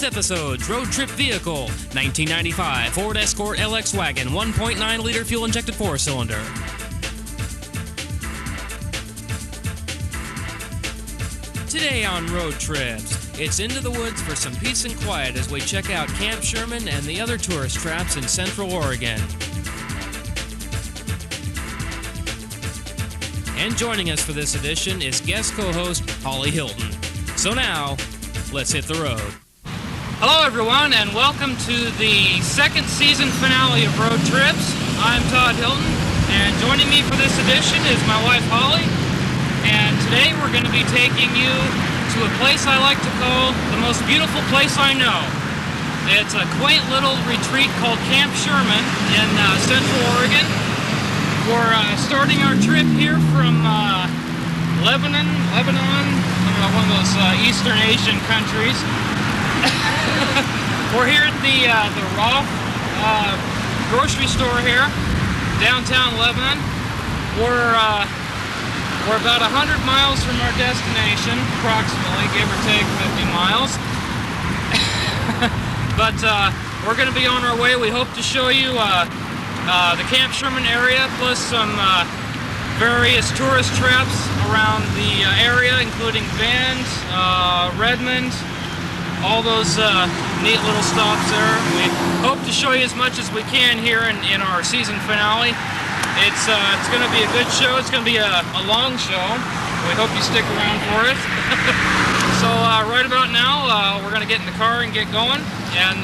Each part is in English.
This episode's road trip vehicle, 1995 Ford Escort LX Wagon, 1.9-liter fuel-injected 4-cylinder. Today on Road Trips, it's into the woods for some peace and quiet as we check out Camp Sherman and the other tourist traps in Central Oregon. And joining us for this edition is guest co-host Holly Hilton. So now, let's hit the road. Hello everyone, and welcome to the second season finale of Road Trips. I'm Todd Hilton, and joining me for this edition is my wife Holly. And today we're going to be taking you to a place I like to call the most beautiful place I know. It's a quaint little retreat called Camp Sherman in Central Oregon. We're starting our trip here from Lebanon, one of those Eastern Asian countries. We're here at the Roth grocery store here, downtown Lebanon. We're about 100 miles from our destination, approximately, give or take 50 miles. But we're going to be on our way. We hope to show you the Camp Sherman area, plus some various tourist traps around the area, including Bend, Redmond, all those neat little stops there. We hope to show you as much as we can here in our season finale. It's going to be a good show. It's going to be a long show. We hope you stick around for it. So right about now, we're going to get in the car and get going, and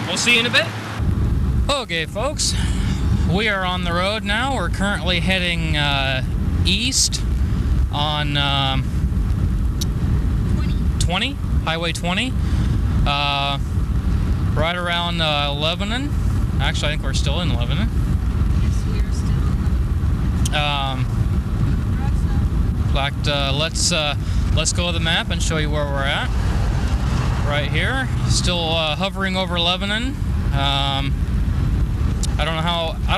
we'll see you in a bit. Okay, folks, we are on the road now. We're currently heading east on 20, Highway 20, right around Lebanon. Actually, I think we're still in Lebanon. Yes, we are still in Lebanon. In fact, let's go to the map and show you where we're at. Right here, still hovering over Lebanon. I don't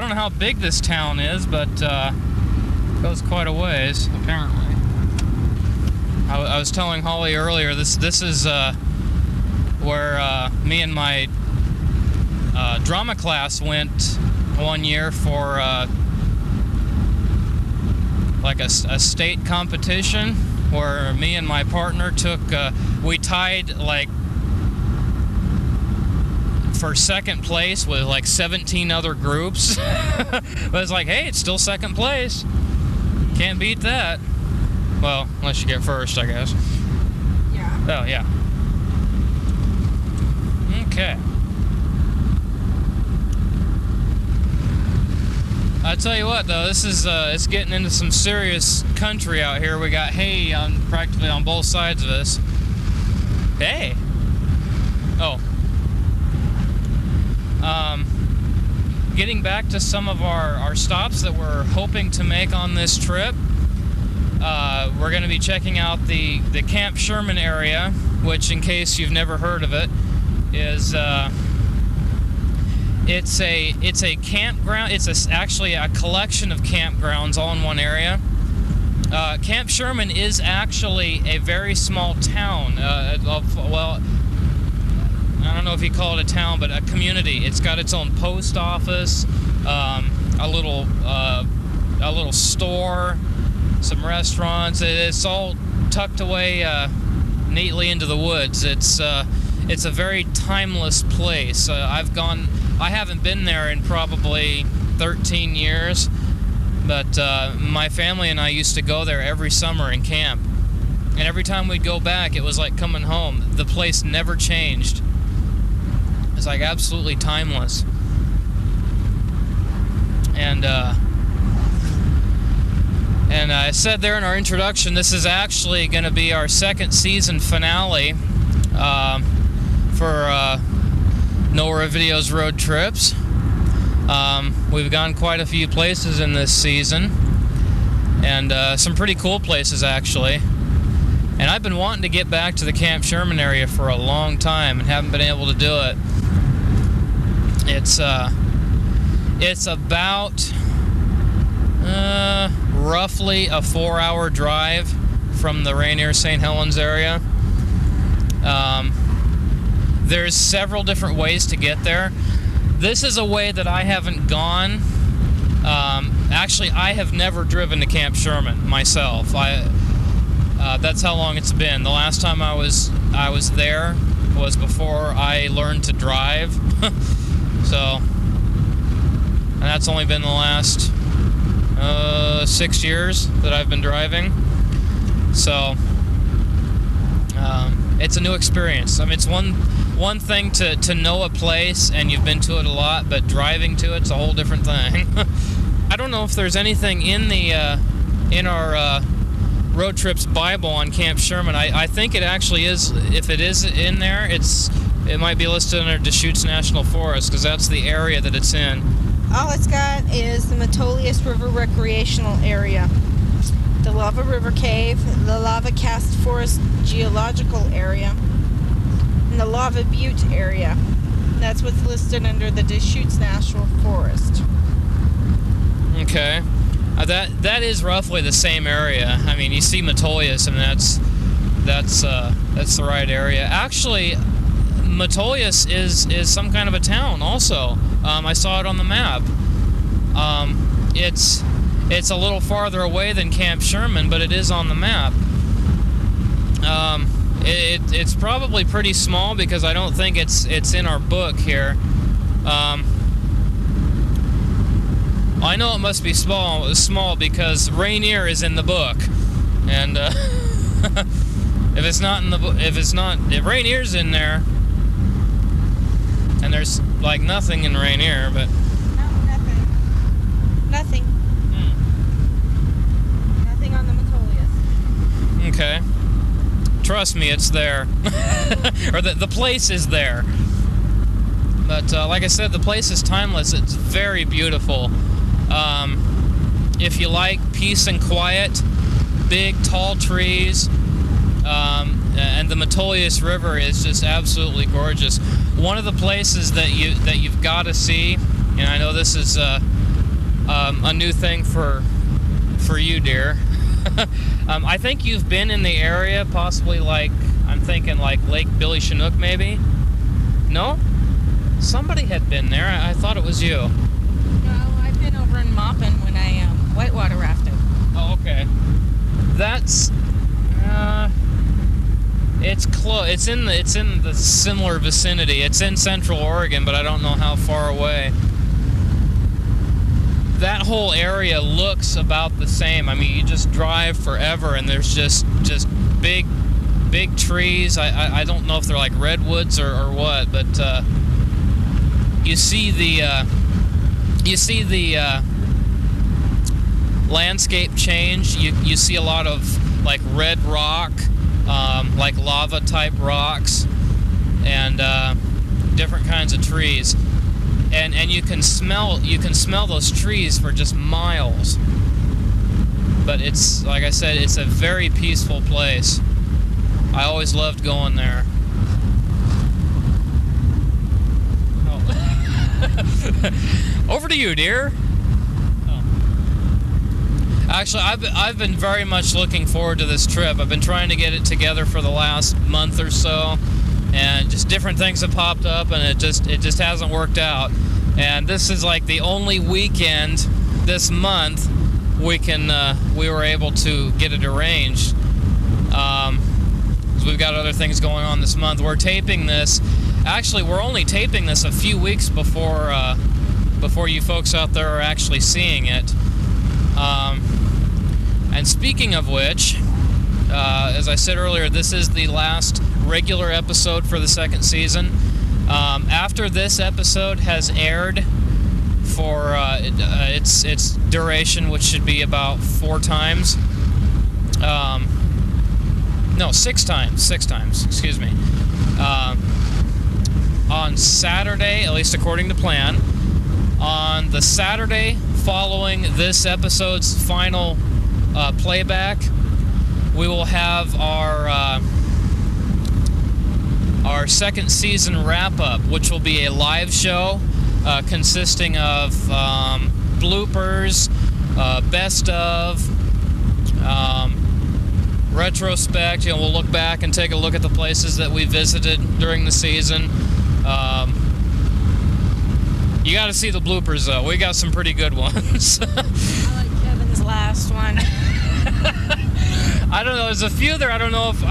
know how big this town is, but it goes quite a ways apparently. I was telling Holly earlier, this is where me and my drama class went one year for like a state competition, where me and my partner we tied like for second place with like 17 other groups. But it's like, hey, it's still second place. Can't beat that. Well, unless you get first, I guess. Yeah. Oh, yeah. Okay. I tell you what, though, this is it's getting into some serious country out here. We got hay practically on both sides of us. Hey. Oh. Getting back to some of our stops that we're hoping to make on this trip. We're going to be checking out the Camp Sherman area, which, in case you've never heard of it, is it's a campground. It's actually a collection of campgrounds all in one area. Camp Sherman is actually a very small town. Well, I don't know if you call it a town, but a community. It's got its own post office, a little store, some restaurants. It's all tucked away neatly into the woods. It's a very timeless place. I haven't been there in probably 13 years, but my family and I used to go there every summer and camp. And every time we'd go back, it was like coming home. The place never changed. It's like absolutely timeless. And I said there in our introduction, this is actually going to be our second season finale for Nora Video's Road Trips. We've gone quite a few places in this season, and some pretty cool places actually. And I've been wanting to get back to the Camp Sherman area for a long time and haven't been able to do it. It's about roughly a 4-hour drive from the Rainier St. Helens area. There's several different ways to get there. This is a way that I haven't gone. Actually, I have never driven to Camp Sherman myself. That's how long it's been. The last time I was there was before I learned to drive. So, and that's only been the last 6 years that I've been driving. So, it's a new experience. I mean, it's one thing to know a place and you've been to it a lot, but driving to it's a whole different thing. I don't know if there's anything in the in our Road Trips Bible on Camp Sherman. I think it actually is. If it is in there, it might be listed under Deschutes National Forest, because that's the area that it's in. All it's got is the Metolius River Recreational Area, the Lava River Cave, the Lava Cast Forest Geological Area, and the Lava Butte Area. That's what's listed under the Deschutes National Forest. Okay. That is roughly the same area. I mean, you see Metolius, and that's the right area. Actually, Metolius is some kind of a town also. I saw it on the map. It's a little farther away than Camp Sherman, but it is on the map. It's probably pretty small, because I don't think it's in our book here. I know it must be small because Rainier is in the book, and if Rainier's in there, and there's like nothing in Rainier, but No, nothing. Nothing on the Metolius. okay. Trust me, it's there, or the place is there. But like I said, the place is timeless. It's very beautiful. If you like peace and quiet, big tall trees, and the Metolius River is just absolutely gorgeous. One of the places that you've got to see, and I know this is a new thing for you, dear. I think you've been in the area, possibly I'm thinking Lake Billy Chinook, maybe. No? Somebody had been there. I thought it was you. No, I've been over in Maupin when I whitewater rafted. Oh, okay. That's it's close. It's in the similar vicinity. It's in Central Oregon, but I don't know how far away. That whole area looks about the same. I mean, you just drive forever, and there's just big trees. I don't know if they're like redwoods or what, but you see the landscape change. You see a lot of like red rock, like lava type rocks, and different kinds of trees, and you can smell those trees for just miles. But it's, like I said, it's a very peaceful place. I always loved going there. Oh. Over to you, dear. Actually, I've been very much looking forward to this trip. I've been trying to get it together for the last month or so, and just different things have popped up, and it just hasn't worked out. And this is like the only weekend this month we were able to get it arranged. 'Cause we've got other things going on this month. We're taping this. Actually, we're only taping this a few weeks before you folks out there are actually seeing it. And speaking of which, as I said earlier, this is the last regular episode for the second season. After this episode has aired for its duration, which should be about 4 times. No, 6 times. 6 times, excuse me. On Saturday, at least according to plan, on the Saturday following this episode's final playback, we will have our second season wrap-up, which will be a live show consisting of bloopers, best of, retrospect. We'll look back and take a look at the places that we visited during the season. You got to see the bloopers though. We got some pretty good ones. I like Kevin's last one. I don't know. There's a few there. I don't know if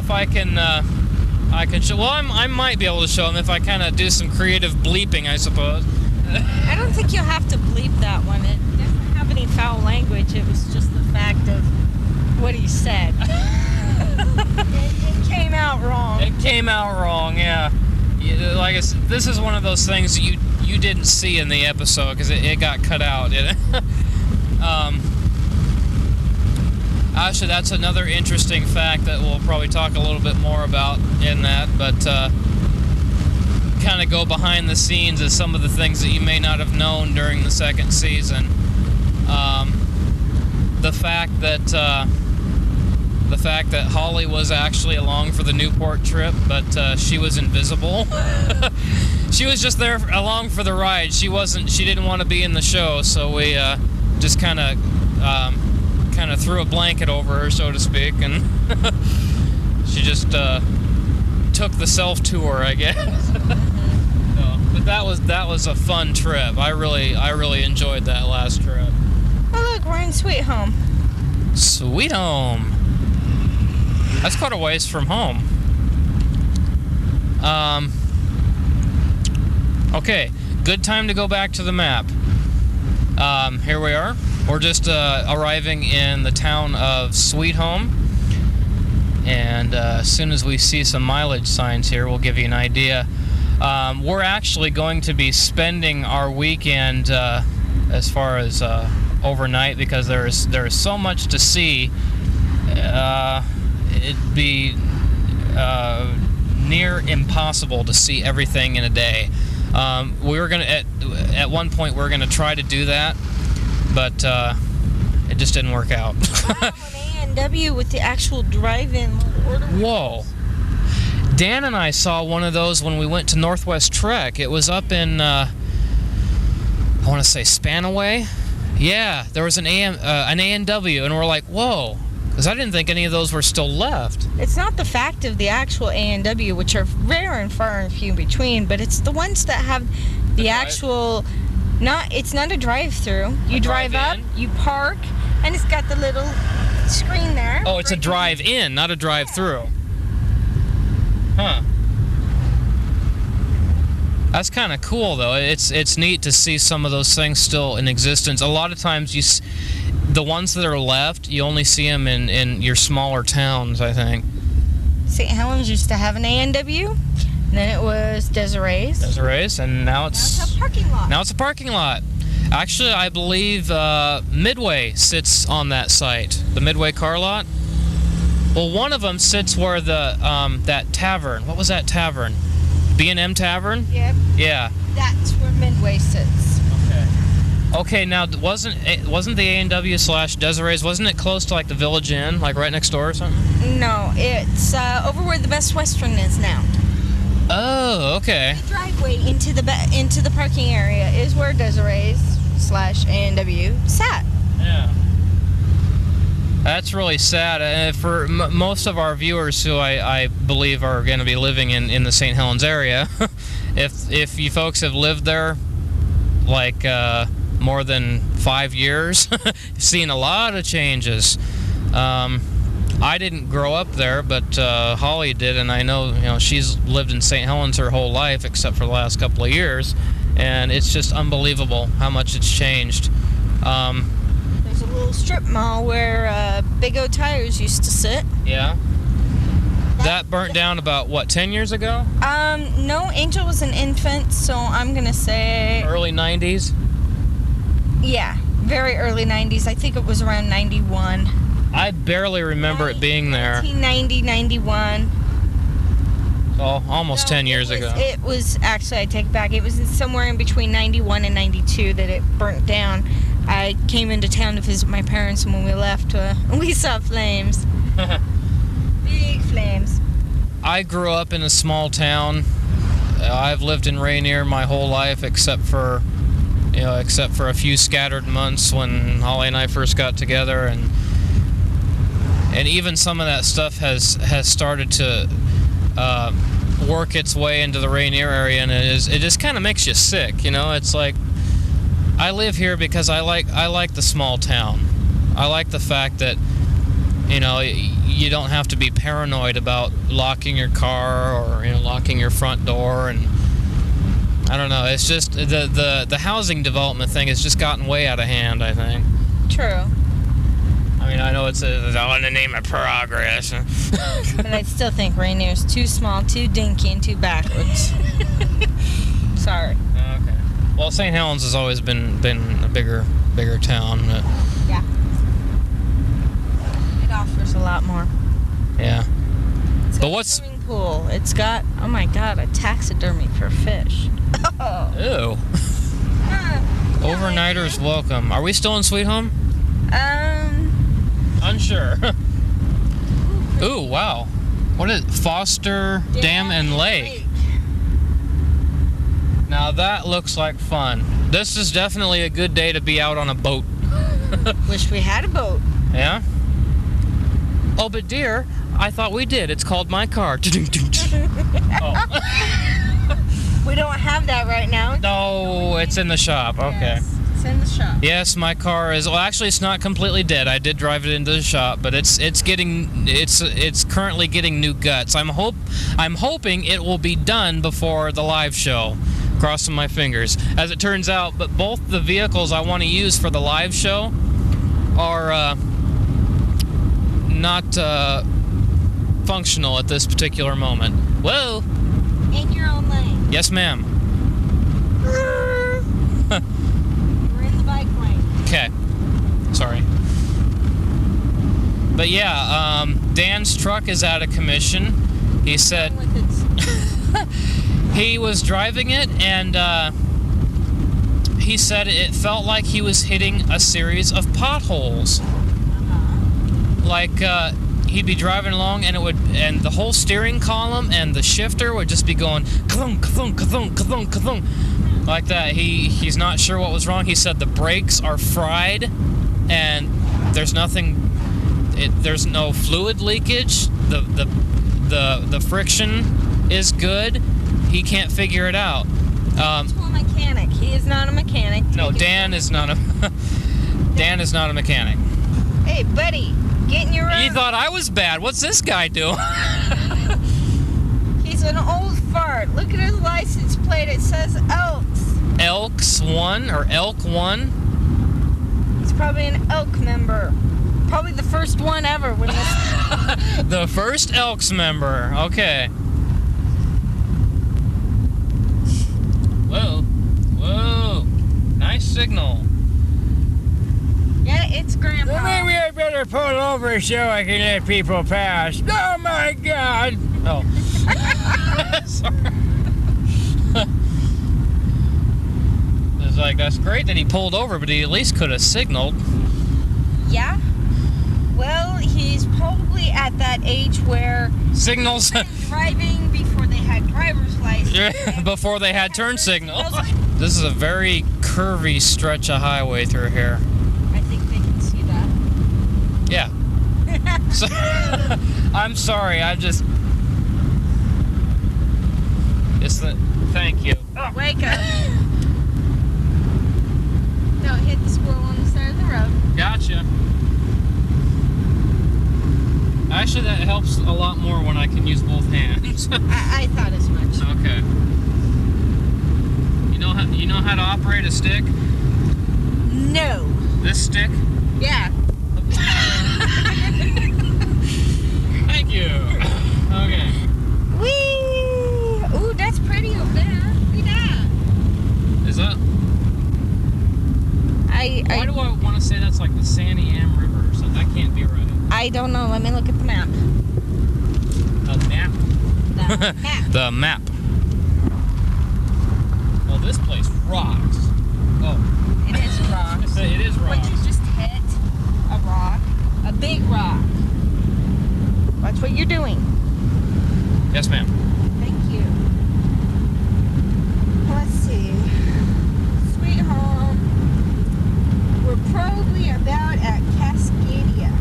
I can. I can show. Well, I might be able to show them if I kind of do some creative bleeping, I suppose. I don't think you'll have to bleep that one. It doesn't have any foul language. It was just the fact of what he said. it came out wrong. It came out wrong, yeah. Like I said, this is one of those things that you didn't see in the episode because it got cut out. Actually, that's another interesting fact that we'll probably talk a little bit more about in that, but kind of go behind the scenes of some of the things that you may not have known during the second season. The fact that Holly was actually along for the Newport trip, but she was invisible. She was just there along for the ride. She didn't want to be in the show, so we just kind of threw a blanket over her, so to speak, and she just took the self-tour, I guess. But that was a fun trip. I really enjoyed that last trip. Oh look, we're in Sweet Home. Sweet Home. That's quite a ways from home. Okay, good time to go back to the map. Here we are. We're just arriving in the town of Sweet Home, and as soon as we see some mileage signs here, we'll give you an idea. We're actually going to be spending our weekend as far as overnight because there is so much to see. It'd be near impossible to see everything in a day. We were gonna at one point we were gonna try to do that, but it just didn't work out. Wow, an A&W with the actual drive-in order. Whoa. Dan and I saw one of those when we went to Northwest Trek. It was up in, I want to say Spanaway. Yeah, there was an A&W, and we're like, whoa, because I didn't think any of those were still left. It's not the fact of the actual A&W, which are rare and far and few between, but it's the ones that have the actual... It's not a drive-through. You drive up, you park, and it's got the little screen there. Oh, it's a drive-in, not a drive-through. Huh. That's kind of cool, though. It's neat to see some of those things still in existence. A lot of times, the ones that are left, you only see them in your smaller towns, I think. St. Helens used to have an A&W, and then it was Desiree's. And now it's a parking lot. Now it's a parking lot. Actually, I believe Midway sits on that site, the Midway car lot. Well, one of them sits where the that tavern. What was that tavern? B&M Tavern? Yep. Yeah. That's where Midway sits. Okay. Now wasn't the A&W / Desiree's? Wasn't it close to like the Village Inn, like right next door or something? No, it's over where the Best Western is now. Oh, okay. The driveway into the parking area is where Desiree's / A&W sat. Yeah. That's really sad. For most of our viewers who I believe are going to be living in the St. Helens area, if you folks have lived there like more than 5 years, you've seen a lot of changes. I didn't grow up there, but Holly did, and I know she's lived in St. Helens her whole life except for the last couple of years, and it's just unbelievable how much it's changed. There's a little strip mall where Big O Tires used to sit. Yeah. That burnt down about, what, 10 years ago? No, Angel was an infant, so I'm going to say... Early 90s? Yeah, very early 90s. I think it was around 91. I barely remember it being there. 1990, 91. Oh, almost 10 years ago. It was, actually, I take it back. It was somewhere in between 91 and 92 that it burnt down. I came into town to visit my parents, and when we left, we saw flames. Big flames. I grew up in a small town. I've lived in Rainier my whole life, except for a few scattered months when Holly and I first got together, and and even some of that stuff has started to work its way into the Rainier area, and it just kind of makes you sick. You know, it's like, I live here because I like the small town. I like the fact that, you know, you don't have to be paranoid about locking your car or, you know, locking your front door. And I don't know, it's just the housing development thing has just gotten way out of hand, I think. True. I mean, I know it's all in the name of progress. But I still think Rainier's too small, too dinky, and too backwards. Sorry. Okay. Well, St. Helens has always been a bigger town. Yeah. It offers a lot more. Yeah. It's But got what's... a swimming pool. It's got, oh my God, a taxidermy for fish. Ew. Overnighters welcome. Are we still in Sweet Home? Unsure. Ooh, wow. What is it? Foster Dam and Lake. Now that looks like fun. This is definitely a good day to be out on a boat. Wish we had a boat. Yeah? Oh, but dear, I thought we did. It's called my car. Oh. We don't have that right now. No, it's in the shop. Okay. Yes, it's in the shop. Yes, my car is. Well, actually, it's not completely dead. I did drive it into the shop, but it's currently getting new guts. I'm hoping it will be done before the live show. Crossing my fingers. As it turns out, but both the vehicles I want to use for the live show are not functional at this particular moment. Whoa! In your own lane. Yes, ma'am. We're in the bike lane. Okay. Sorry. But yeah, Dan's truck is out of commission. He said he was driving it, and he said it felt like he was hitting a series of potholes. Like he'd be driving along, and the whole steering column and the shifter would just be going ka-thunk, ka-thunk, ka-thunk, ka-thunk, ka-thunk, like that. He's not sure what was wrong. He said the brakes are fried, and there's nothing. There's no fluid leakage. The friction is good. He can't figure it out. To a mechanic. He is not a mechanic. No, Dan is not a mechanic. Hey, buddy, get in your own. He thought I was bad. What's this guy doing? He's an old fart. Look at his license plate. It says Elks. Elks 1 or Elk 1? He's probably an Elk member. Probably the first one ever. When The first Elks member. Okay. Whoa. Whoa. Nice signal. Yeah, it's Grandpa. Well, maybe I better pull over so I can let people pass. Oh my God! Oh. Sorry. It's like, that's great that he pulled over, but he at least could have signaled. Yeah. Well, he's probably at that age where Signals. driving before they had driver's license. Before they had turn signals. This is a very curvy stretch of highway through here. I think they can see that. Yeah. So, I'm sorry, thank you. Oh, wake up. Don't hit the squirrel on the side of the road. Gotcha. Actually, that helps a lot more when I can use both hands. I thought as much. Okay. You know how to operate a stick? No. This stick? Yeah. Thank you. Okay. Whee! Ooh, that's pretty over there. Look at that. Is that? Why do I want to say that's like the Sandy Am River or something? That can't be right. I don't know. Let me look at the map. A map? The map. The map. Well, this place rocks. Oh. It is rocks. It is But rocks. you just hit a rock. A big rock. Watch what you're doing. Yes, ma'am. Thank you. Let's see. Sweet Home. We're probably about at Cascadia.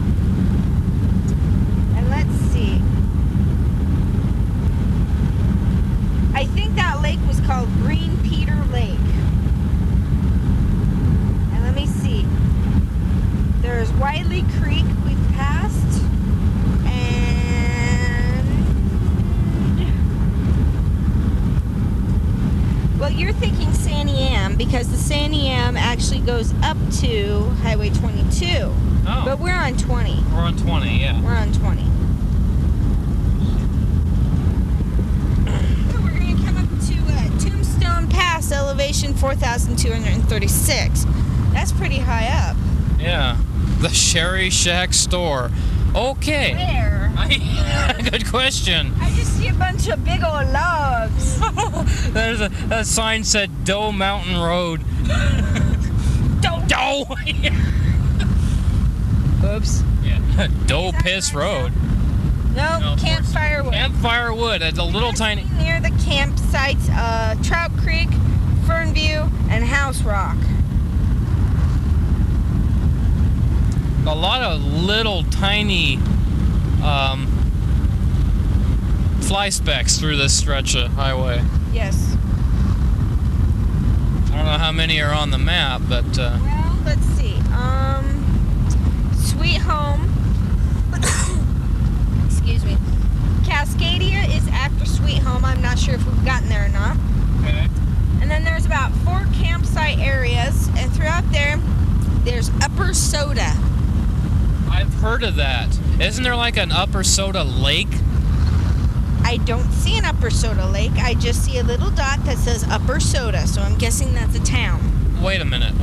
Am because the Sandy Am actually goes up to Highway 22. Oh. But we're on 20. We're on 20, yeah. We're on 20. So we're going to come up to Tombstone Pass, elevation 4,236. That's pretty high up. Yeah. The Sherry Shack store. Okay. Where? Good question. I just see a bunch of big old logs. There's a sign said Doe Mountain Road. Doe. Oops. Yeah. Doe Piss Road. No, Campfire Wood. Campfire Wood. It's a little tiny. Near the campsites, Trout Creek, Fernview, and House Rock. A lot of little tiny fly specks through this stretch of highway. Yes. I don't know how many are on the map, but Well, let's see. Sweet Home. Excuse me. Cascadia is after Sweet Home. I'm not sure if we've gotten there or not. okay. And then there's about 4 campsite areas, and throughout there's Upper Soda. I've heard of that. Isn't there like an Upper Soda Lake? I don't see an Upper Soda Lake. I just see a little dot that says Upper Soda, so I'm guessing that's a town. Wait a minute.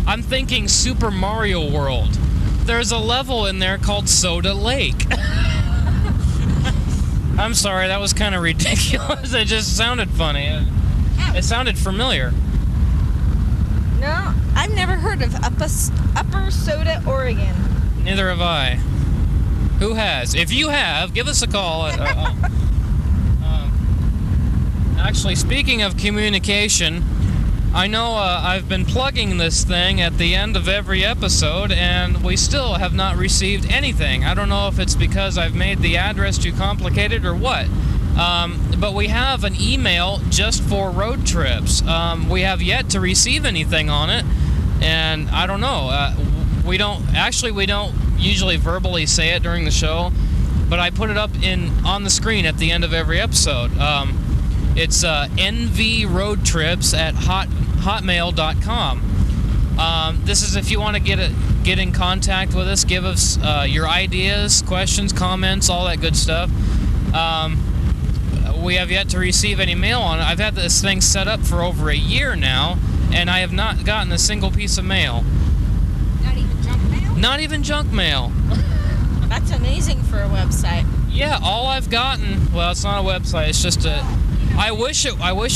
I'm thinking Super Mario World. There's a level in there called Soda Lake. I'm sorry, that was kind of ridiculous. It just sounded funny. It sounded familiar. No, I've never heard of Upper Soda, Oregon. Neither have I. Who has? If you have, give us a call. Actually, speaking of communication, I know I've been plugging this thing at the end of every episode, and we still have not received anything. I don't know if it's because I've made the address too complicated or what. But we have an email just for road trips. We have yet to receive anything on it, and I don't know. We don't usually verbally say it during the show, but I put it up on the screen at the end of every episode. It's nvroadtrips@hotmail.com. This is if you want to get in contact with us, give us your ideas, questions, comments, all that good stuff. We have yet to receive any mail on it. I've had this thing set up for over a year now, and I have not gotten a single piece of mail. Not even junk mail? Not even junk mail. That's amazing for a website. Yeah, all I've gotten, well, it's not a website, it's just I wish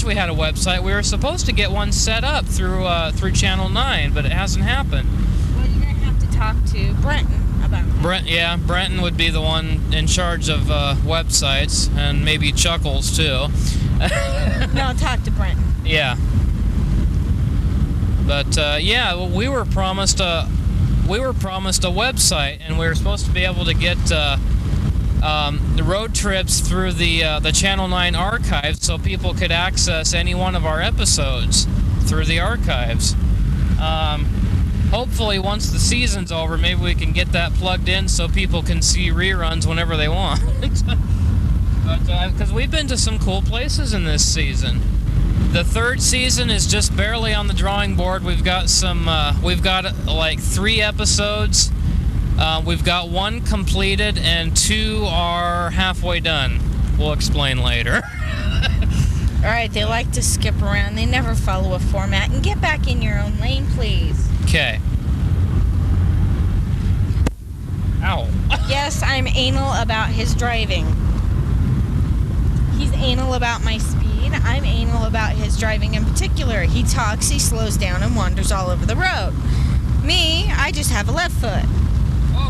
we had a website. We were supposed to get one set up through Channel 9, but it hasn't happened. Well, you're going to have to talk to Brenton about that. Brenton would be the one in charge of websites, and maybe Chuckles too. No, talk to Brenton. Yeah. But we were promised a website, and we were supposed to be able to get the road trips through the Channel 9 archives, so people could access any one of our episodes through the archives. Hopefully, once the season's over, maybe we can get that plugged in so people can see reruns whenever they want. But because we've been to some cool places in this season. The third season is just barely on the drawing board. We've got like 3 episodes. We've got 1 completed and 2 are halfway done. We'll explain later. All right, they like to skip around. They never follow a format. And get back in your own lane, please. Okay. Ow. Yes, I'm anal about his driving. He's anal about my speed. I'm anal about his driving in particular. He talks, he slows down, and wanders all over the road. Me, I just have a left foot.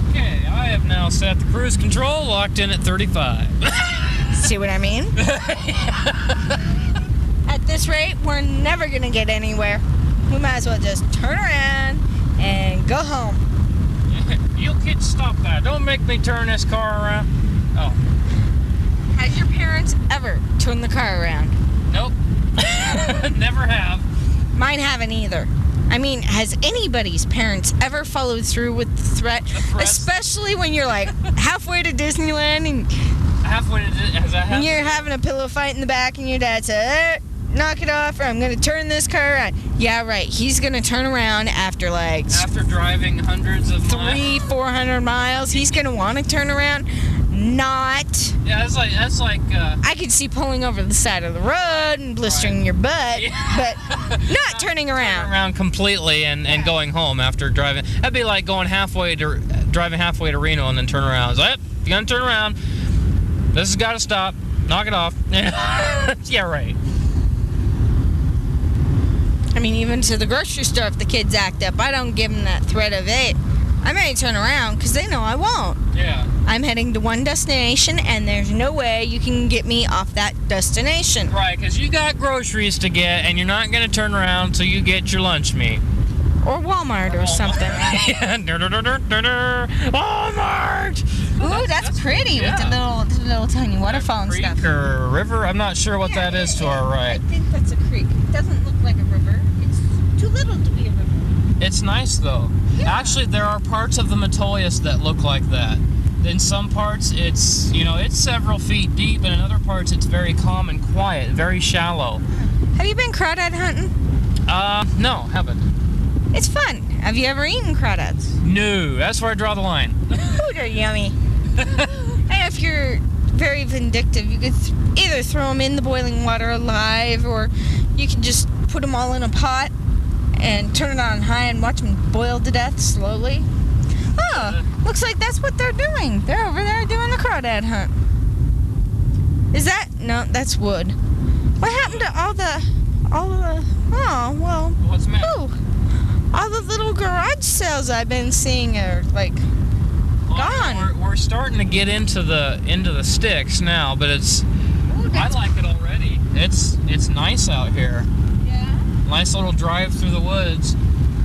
Okay, I have now set the cruise control locked in at 35. See what I mean? At this rate, we're never going to get anywhere. We might as well just turn around and go home. You kids, stop that. Don't make me turn this car around. Oh. Has your parents ever turned the car around? Nope. Never have. Mine haven't either. I mean, has anybody's parents ever followed through with the threat? The threats? Especially when you're like halfway to Disneyland and Halfway to has that And happened? you're having a pillow fight in the back, and your dad said, knock it off, or I'm going to turn this car around. Yeah, right. He's going to turn around after like After driving hundreds of miles. 400 miles. He's going to want to turn around. Not. Yeah, that's like. I could see pulling over the side of the road and blistering your butt, but not turning around. Turning around completely and going home after driving. That'd be like driving halfway to Reno and then turn around. It's like, yep, you're gonna turn around. This has got to stop. Knock it off. Yeah, right. I mean, even to the grocery store, if the kids act up, I don't give them that threat of it. I may turn around because they know I won't. Yeah. I'm heading to one destination, and there's no way you can get me off that destination. Right, because you got groceries to get, and you're not going to turn around until you get your lunch meat. Or Walmart or something. Walmart! Ooh, that's pretty with the little tiny waterfall and Creek stuff. or river? I'm not sure what that is to our right. I think that's a creek. It doesn't look like a river. It's too little to be a river. It's nice, though. Yeah. Actually, there are parts of the Metolius that look like that. In some parts, it's several feet deep, and in other parts, it's very calm and quiet, very shallow. Have you been crawdad hunting? No, haven't. It's fun. Have you ever eaten crawdads? No, that's where I draw the line. Ooh, they're yummy. And if you're very vindictive, you could either throw them in the boiling water alive, or you can just put them all in a pot and turn it on high and watch them boil to death slowly. Oh, looks like that's what they're doing. They're over there doing the crawdad hunt. Is that? No, that's wood. What happened to all the, oh, well. What's the matter? Ooh, all the little garage sales I've been seeing are like gone. We're starting to get into the sticks now, but Ooh, I like it already. It's nice out here. Yeah. Nice little drive through the woods.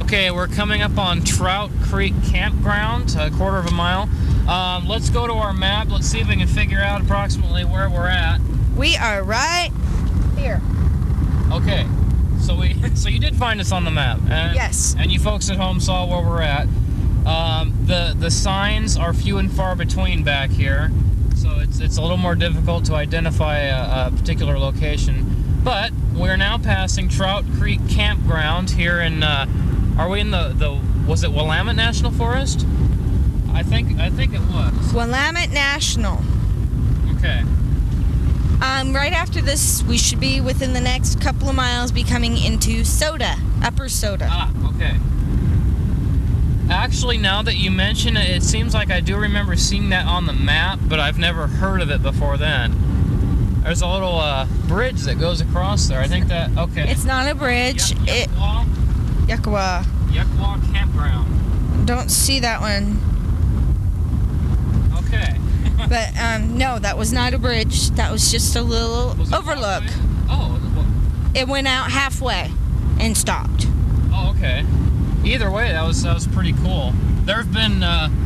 Okay, we're coming up on Trout Creek Campground, a quarter of a mile. Let's go to our map. Let's see if we can figure out approximately where we're at. We are right here. Okay, so you did find us on the map. And, Yes. And you folks at home saw where we're at. The signs are few and far between back here, so it's a little more difficult to identify a particular location. But we're now passing Trout Creek Campground here in. Are we in was it Willamette National Forest? I think it was. Willamette National. Okay. Right after this, we should be within the next couple of miles be coming into Upper Soda. Ah, okay. Actually, now that you mention it, it seems like I do remember seeing that on the map, but I've never heard of it before then. There's a little bridge that goes across there. I think that, okay. It's not a bridge. Yuckawa. Yuckawa Campground. Don't see that one. Okay. But no, that was not a bridge. That was just a little Was it overlook. halfway? Oh, It went out halfway and stopped. oh, okay. Either way, that was pretty cool. There've been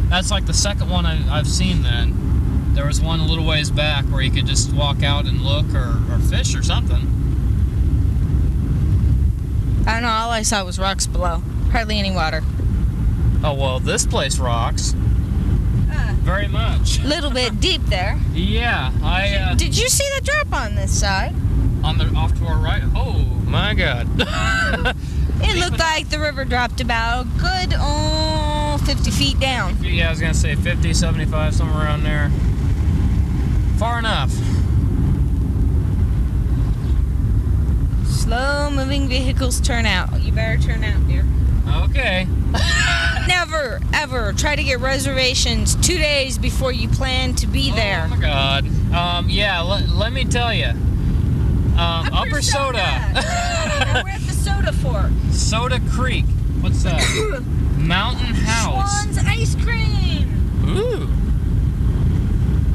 that's like the second one I've seen. Then there was one a little ways back where you could just walk out and look or fish or something. I don't know. All I saw was rocks below. Hardly any water. Oh well, this place rocks very much. Little bit deep there. Yeah, I Did you see the drop on this side? off to our right. Oh my God. It looked like the river dropped about a good 50 feet down. Yeah, I was gonna say 50, 75, somewhere around there. Far enough. Slow moving vehicles turn out. You better turn out, dear. Okay. Never, ever try to get reservations 2 days before you plan to be there. Oh my God. Yeah, let me tell you. Upper Soda. Now we're at the Soda Fork. Soda Creek. What's that? Mountain House. Schwann's ice cream. Ooh.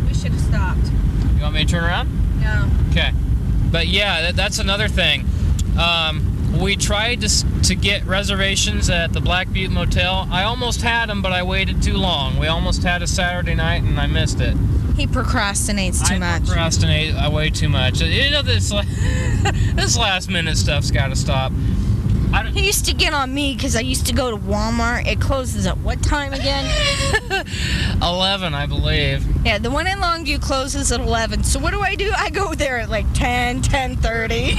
We should have stopped. You want me to turn around? No. Okay. But yeah, that's another thing. We tried to get reservations at the Black Butte Motel. I almost had them, but I waited too long. We almost had a Saturday night, and I missed it. He procrastinates too much. I procrastinate way too much. You know, this last minute stuff's got to stop. He used to get on me because I used to go to Walmart. It closes at what time again? 11, I believe. Yeah, the one in Longview closes at 11. So what do? I go there at like 10, 10:30.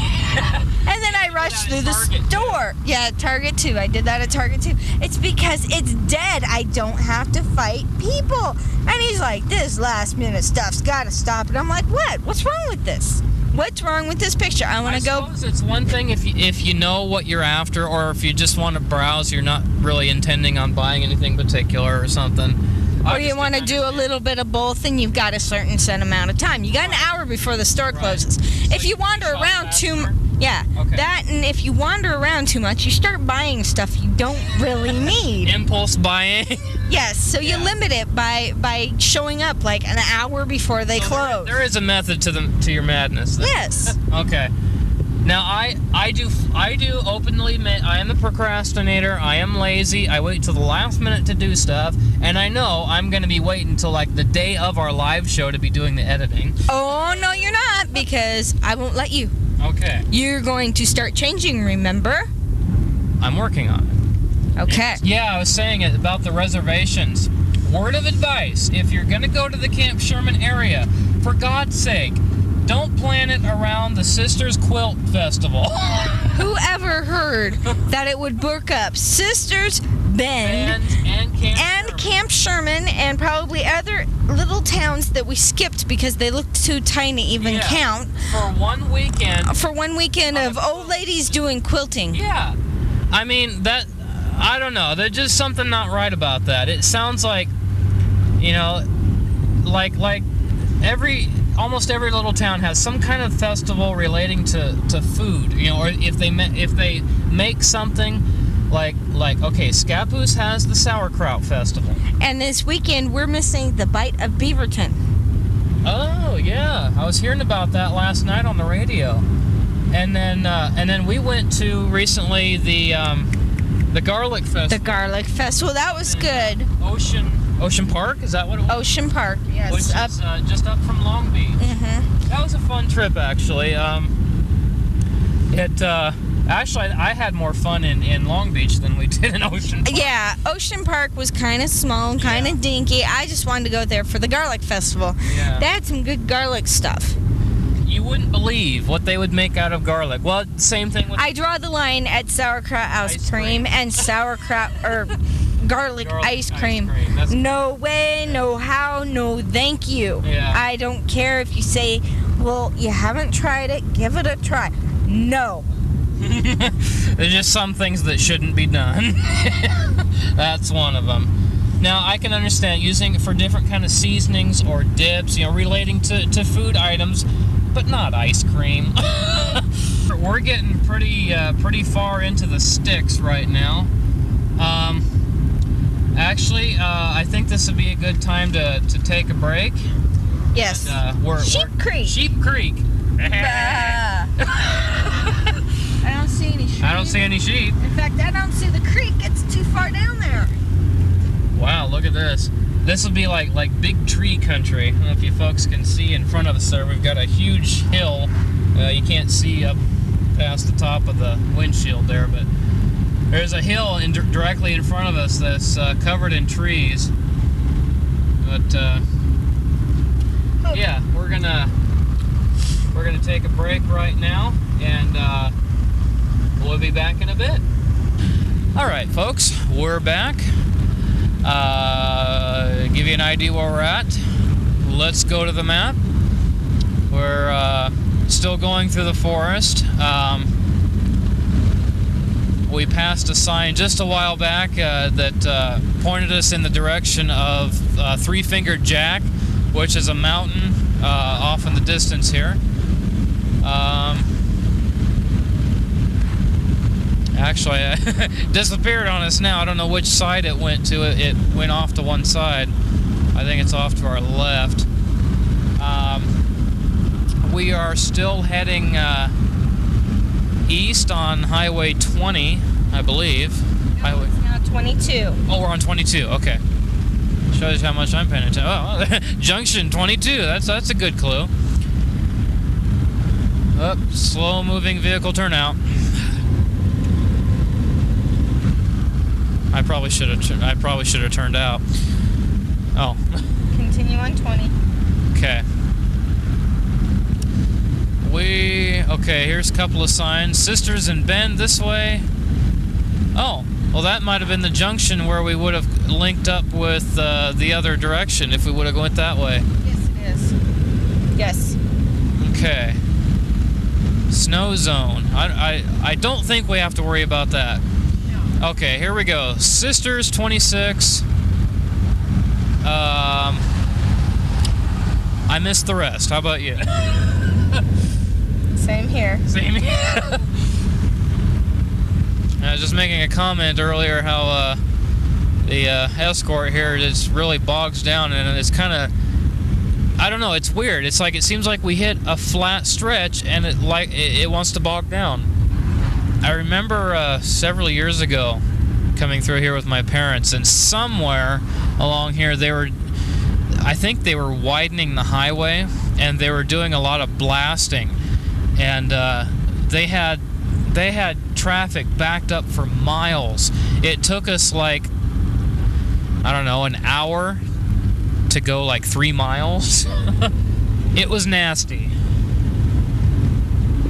And then I rush through the store. Yeah, Target too. I did that at Target too. It's because it's dead. I don't have to fight people. And he's like, this last minute stuff's got to stop. And I'm like, what? What's wrong with this? What's wrong with this picture? I want to go. I suppose it's one thing if you know what you're after, or if you just want to browse, you're not really intending on buying anything particular or something. Or you want to do a little bit of both, and you've got a certain set amount of time. You got an hour before the store closes. So if you wander around Okay. that, and if you wander around too much, you start buying stuff you don't really need. Impulse buying. Yes, so you limit it by showing up like an hour before they close. There is a method to your madness. Yes. Okay. Now I do openly admit I am a procrastinator. I am lazy. I wait till the last minute to do stuff, and I know I'm going to be waiting until like the day of our live show to be doing the editing. Oh no, you're not, because I won't let you. Okay. You're going to start changing, remember? I'm working on it. Okay. Yeah, I was saying it about the reservations. Word of advice, if you're going to go to the Camp Sherman area, for God's sake, don't plan it around the Sisters Quilt Festival. Whoever heard that it would book up Sisters Bend and Camp Sherman and probably other little towns that we skipped because they looked too tiny to even count. For one weekend. For one weekend of old ladies doing quilting. Yeah. I mean, I don't know. There's just something not right about that. It sounds like, like almost every little town has some kind of festival relating to food, or if they make something like okay, Scappoose has the sauerkraut festival. And this weekend we're missing the Bite of Beaverton. Oh yeah, I was hearing about that last night on the radio. And then we went to recently the Garlic Festival. The Garlic Festival, that was good. Ocean Park, is that what it was? Ocean Park, yes. Which is just up from Long Beach. Mm-hmm. That was a fun trip, actually. Actually, I had more fun in Long Beach than we did in Ocean Park. Yeah, Ocean Park was kind of small and kind of dinky. I just wanted to go there for the Garlic Festival. Yeah. They had some good garlic stuff. You wouldn't believe what they would make out of garlic. Well, same thing with... I draw the line at sauerkraut ice cream and sauerkraut or garlic ice cream. No way, no how, no thank you. Yeah. I don't care if you say, well, you haven't tried it, give it a try. No. There's just some things that shouldn't be done. That's one of them. Now, I can understand using it for different kind of seasonings or dips, relating to food items, but not ice cream. We're getting pretty far into the sticks right now. Actually, I think this would be a good time to take a break. Yes. Sheep Creek. I don't see any sheep. I don't see any sheep. In fact, I don't see the creek. It's too far down there. Wow, look at this. This will be like big tree country. I don't know if you folks can see in front of us there. We've got a huge hill. You can't see up past the top of the windshield there, but there's a hill directly in front of us that's covered in trees. But yeah, we're gonna take a break right now, and we'll be back in a bit. All right, folks, we're back. Give you an idea where we're at. Let's go to the map. We're still going through the forest. We passed a sign just a while back that pointed us in the direction of Three-Fingered Jack, which is a mountain off in the distance here. Actually, it disappeared on us now. I don't know which side it went to. It went off to one side. I think it's off to our left. We are still heading east on Highway 20, I believe. No, it's now 22. Oh, we're on 22. Okay. Shows you how much I'm paying attention. Oh, Junction 22. That's a good clue. Slow-moving vehicle turnout. I probably should have turned out. Oh. Continue on 20. Okay. Okay, here's a couple of signs. Sisters in Bend this way. Oh, well that might have been the junction where we would have linked up with the other direction if we would have went that way. Yes, it is. Yes. Okay. Snow zone. I don't think we have to worry about that. No. Okay, here we go. Sisters 26. I missed the rest. How about you? Same here. Same here. I was just making a comment earlier how the escort here just really bogs down, and it's kind of, I don't know, it's weird. It's like it seems like we hit a flat stretch and it wants to bog down. I remember several years ago coming through here with my parents, and somewhere along here I think they were widening the highway, and they were doing a lot of blasting, and they had traffic backed up for miles. It took us like, I don't know, an hour to go like 3 miles. It was nasty,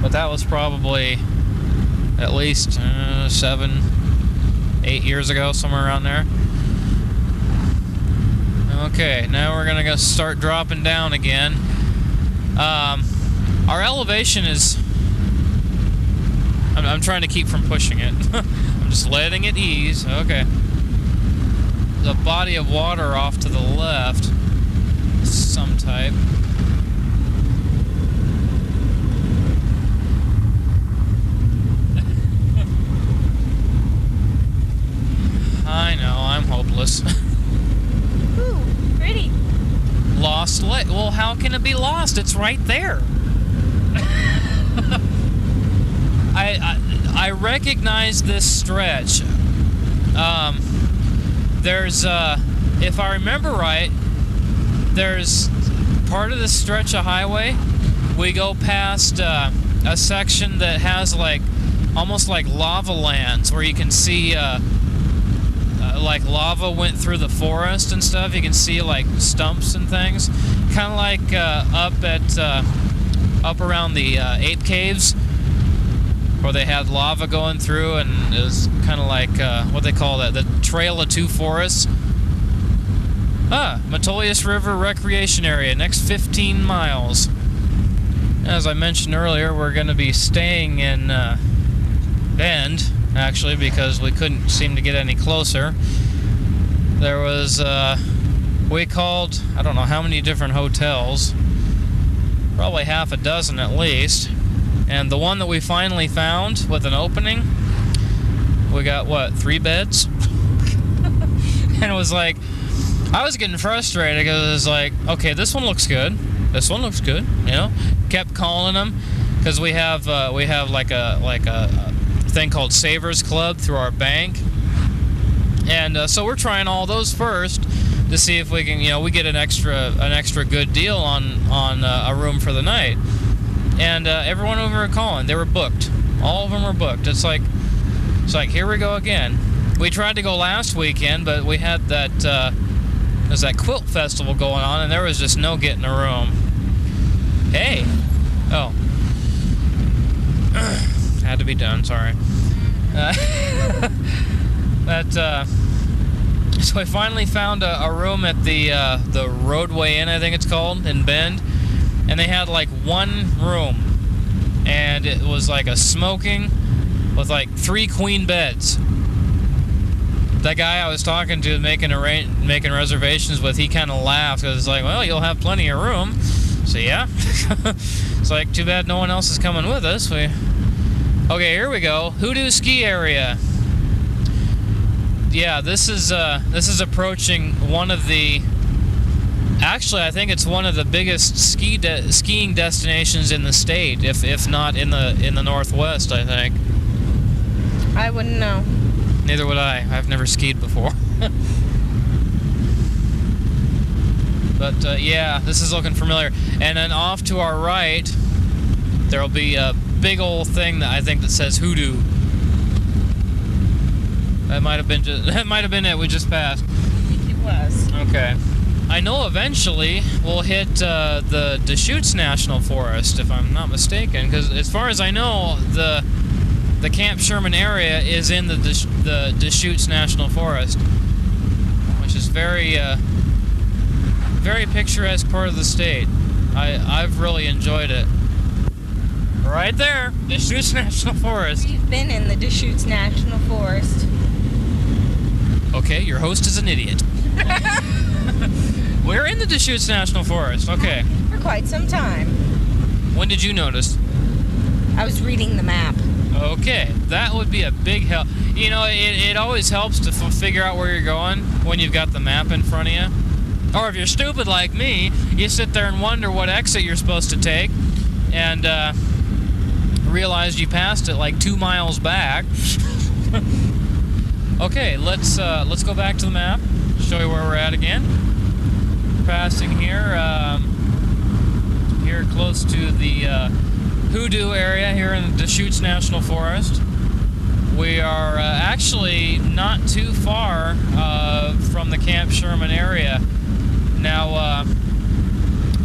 but that was probably at least 7, 8 years ago, somewhere around there. Okay, now we're gonna go start dropping down again. Our elevation is, I'm trying to keep from pushing it. I'm just letting it ease. Okay. There's a body of water off to the left, some type. I know, I'm hopeless. Ooh, pretty. Lost lake. Well, how can it be lost? It's right there. I recognize this stretch. There's, if I remember right, there's part of this stretch of highway. We go past a section that has like almost like lava lands, where you can see like lava went through the forest and stuff. You can see like stumps and things, kind of like up around the ape caves, where they had lava going through, and it was kind of like what they call that, the Trail of Two Forests. Metolius River Recreation Area, next 15 miles. As I mentioned earlier, we're going to be staying in Bend, actually, because we couldn't seem to get any closer. There was, we called, I don't know how many different hotels, probably half a dozen at least, and the one that we finally found with an opening, we got, what, 3 beds? And it was like, I was getting frustrated because it was like, okay, this one looks good, this one looks good, you know? Kept calling them, because we have like a thing called Savers Club through our bank, and so we're trying all those first to see if we can, you know, we get an extra good deal on a room for the night. And everyone over at calling, they were booked. All of them were booked. It's like here we go again. We tried to go last weekend, but we had that there's that quilt festival going on, and there was just no getting a room. Hey, oh, had to be done. Sorry. So I finally found a room at the Roadway Inn, I think it's called, in Bend. And they had like one room, and it was like a smoking with like 3 queen beds. That guy I was talking to, making reservations with, he kind of laughed because it's like, well, you'll have plenty of room. So yeah, it's like too bad no one else is coming with us. Okay, here we go. Hoodoo ski area. Yeah, this is approaching one of the. Actually, I think it's one of the biggest skiing destinations in the state, if not in the Northwest, I think. I wouldn't know. Neither would I. I've never skied before. But yeah, this is looking familiar. And then off to our right, there'll be a big old thing that I think that says Hoodoo. That might have been it. We just passed. I think it was. Okay. I know eventually we'll hit the Deschutes National Forest, if I'm not mistaken, because as far as I know, the Camp Sherman area is in the Deschutes National Forest, which is very picturesque part of the state. I've really enjoyed it. Right there, Deschutes National Forest. We've been in the Deschutes National Forest. Okay, your host is an idiot. We're in the Deschutes National Forest. Okay. For quite some time. When did you notice? I was reading the map. Okay, that would be a big help. You know, it always helps to figure out where you're going when you've got the map in front of you. Or if you're stupid like me, you sit there and wonder what exit you're supposed to take, and realize you passed it like 2 miles back. Okay, let's go back to the map. Show you where we're at again. Passing here, here close to the Hoodoo area here in the Deschutes National Forest. We are actually not too far from the Camp Sherman area. Now,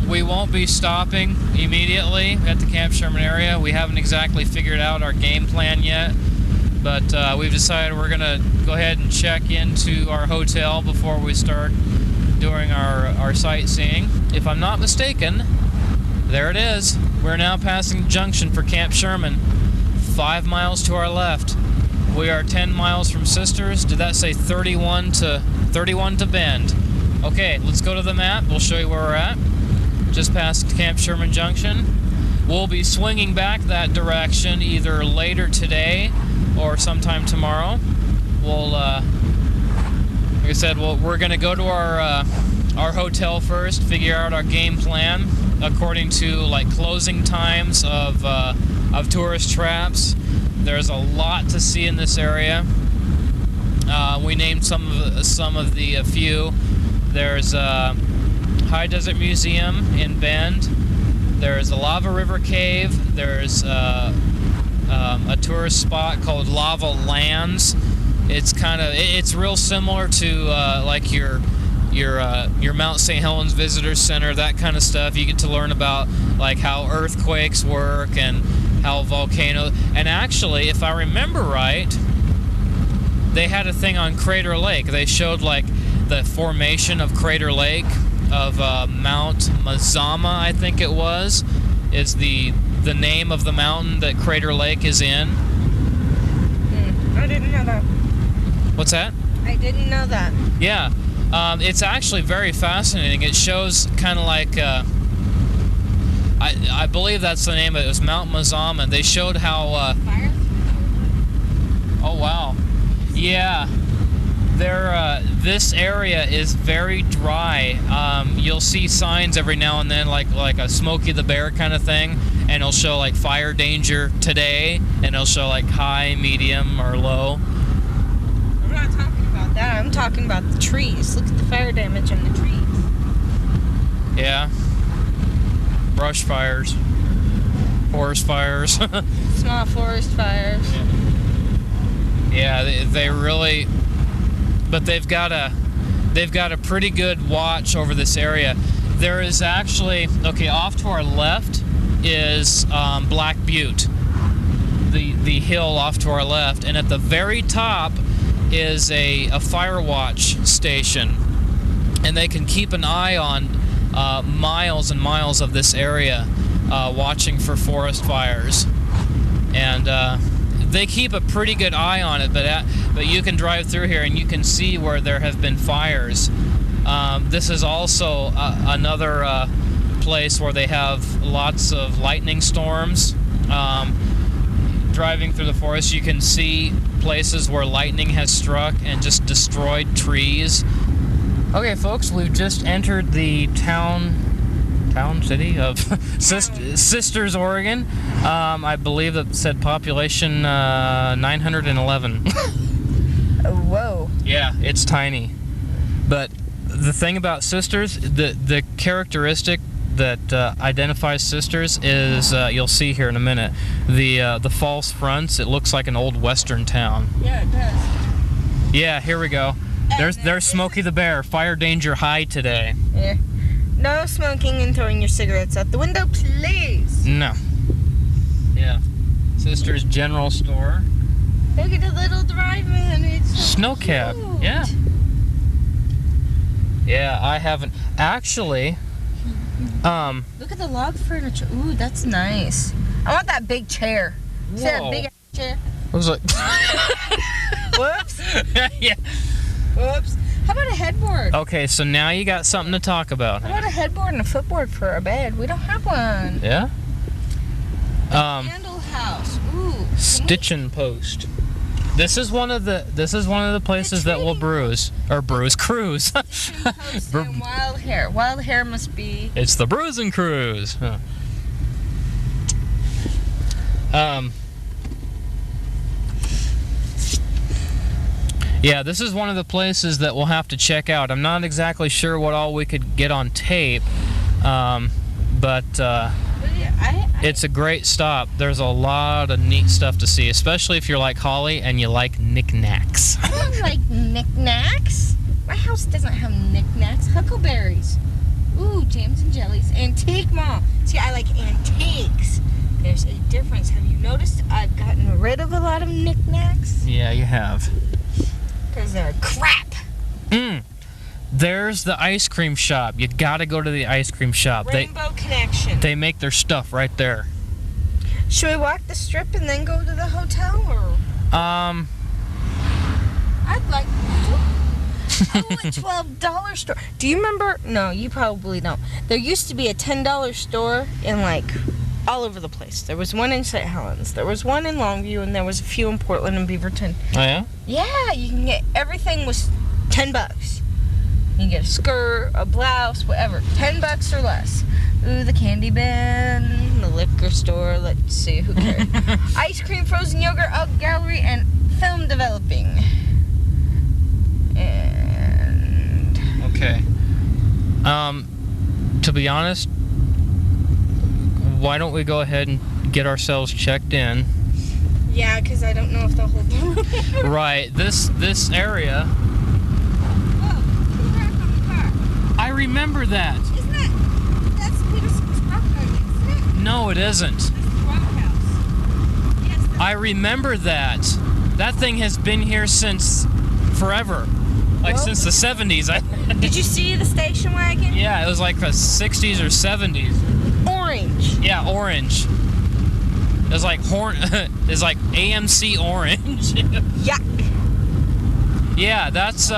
we won't be stopping immediately at the Camp Sherman area. We haven't exactly figured out our game plan yet, but we've decided we're going to go ahead and check into our hotel before we start doing our sightseeing. If I'm not mistaken, there it is. We're now passing the junction for Camp Sherman. 5 miles to our left. We are 10 miles from Sisters. Did that say 31 to Bend? Okay, let's go to the map. We'll show you where we're at. Just past Camp Sherman Junction. We'll be swinging back that direction either later today or sometime tomorrow. We'll, like I said, we're going to go to our hotel first, figure out our game plan according to like closing times of tourist traps. There's a lot to see in this area. We named some of the few. There's High Desert Museum in Bend. There's the Lava River Cave. There's a tourist spot called Lava Lands. It's real similar to like your Mount St. Helens Visitor Center, that kind of stuff. You get to learn about like how earthquakes work and how volcanoes. And actually, if I remember right, they had a thing on Crater Lake. They showed like the formation of Crater Lake of Mount Mazama, I think it was, is the name of the mountain that Crater Lake is in. I didn't know that. What's that? I didn't know that. Yeah. It's actually very fascinating. It shows kind of like, I believe that's the name of it. It was Mount Mazama. They showed how... Fire? Oh, wow. Yeah. This area is very dry. You'll see signs every now and then, like a Smokey the Bear kind of thing, and it'll show like fire danger today, and it'll show like high, medium, or low. I'm not talking about that. I'm talking about the trees. Look at the fire damage on the trees. Yeah. Brush fires. Forest fires. Small forest fires. Yeah, they really... But they've got a pretty good watch over this area. There is actually, okay, off to our left is Black Butte, the hill off to our left, and at the very top is a fire watch station, and they can keep an eye on miles and miles of this area, watching for forest fires, and they keep a pretty good eye on it, but you can drive through here and you can see where there have been fires. This is also another place where they have lots of lightning storms. Driving through the forest, you can see places where lightning has struck and just destroyed trees. Okay, folks, we've just entered the city of Sisters, Oregon. I believe that said population 911. Whoa. Yeah, it's tiny. But the thing about Sisters, the characteristic that identifies Sisters is, you'll see here in a minute, the false fronts. It looks like an old western town. Yeah, it does. Yeah, here we go. There's Smokey the Bear. Fire danger high today. Yeah. No smoking and throwing your cigarettes out the window, please. No. Yeah. Sister's General Store. Look at the little drive-in. It's so Snow cab. cute. Yeah. Yeah, I haven't actually. Look at the log furniture. Ooh, that's nice. I want that big chair. See that Whoa. big chair? I was like, Whoops. yeah. Whoops. How about a headboard? Okay, so now you got something to talk about. How about a headboard and a footboard for a bed? We don't have one. Yeah. Candle house. Ooh. Stitchin' post. This is one of the places that will cruise. Post and wild hair. Wild hair must be. It's the Bruising Cruise. Huh. Yeah, this is one of the places that we'll have to check out. I'm not exactly sure what all we could get on tape, but it's a great stop. There's a lot of neat stuff to see, especially if you're like Holly and you like knickknacks. I don't like knickknacks. My house doesn't have knickknacks. Huckleberries. Ooh, jams and jellies. Antique mall. See, I like antiques. There's a difference. Have you noticed I've gotten rid of a lot of knickknacks? Yeah, you have. Because they're crap. There's the ice cream shop. You gotta go to the ice cream shop. Rainbow Connection. They make their stuff right there. Should we walk the strip and then go to the hotel, or? I'd like to. Oh, a $12 store. Do you remember? No, you probably don't. There used to be a $10 store in, like, all over the place. There was one in St. Helens. There was one in Longview, and there was a few in Portland and Beaverton. Oh, yeah? Yeah, you can get everything was $10. You can get a skirt, a blouse, whatever. $10 or less. Ooh, the candy bin, the liquor store. Let's see, who cares? Ice cream, frozen yogurt, art gallery, and film developing. And Okay. To be honest, why don't we go ahead and get ourselves checked in? yeah, because I don't know if they'll hold the Right. This area. Whoa, back on the car. I remember that. Isn't that's Peterson's property, isn't it? No, it isn't. That's the rock house. Yes, I remember that. That thing has been here since forever. Like Well- since the 70s. Did you see the station wagon? Yeah, it was like the 60s or 70s. Orange. Yeah, orange. It was like it's like AMC orange. Yuck. Yeah, that's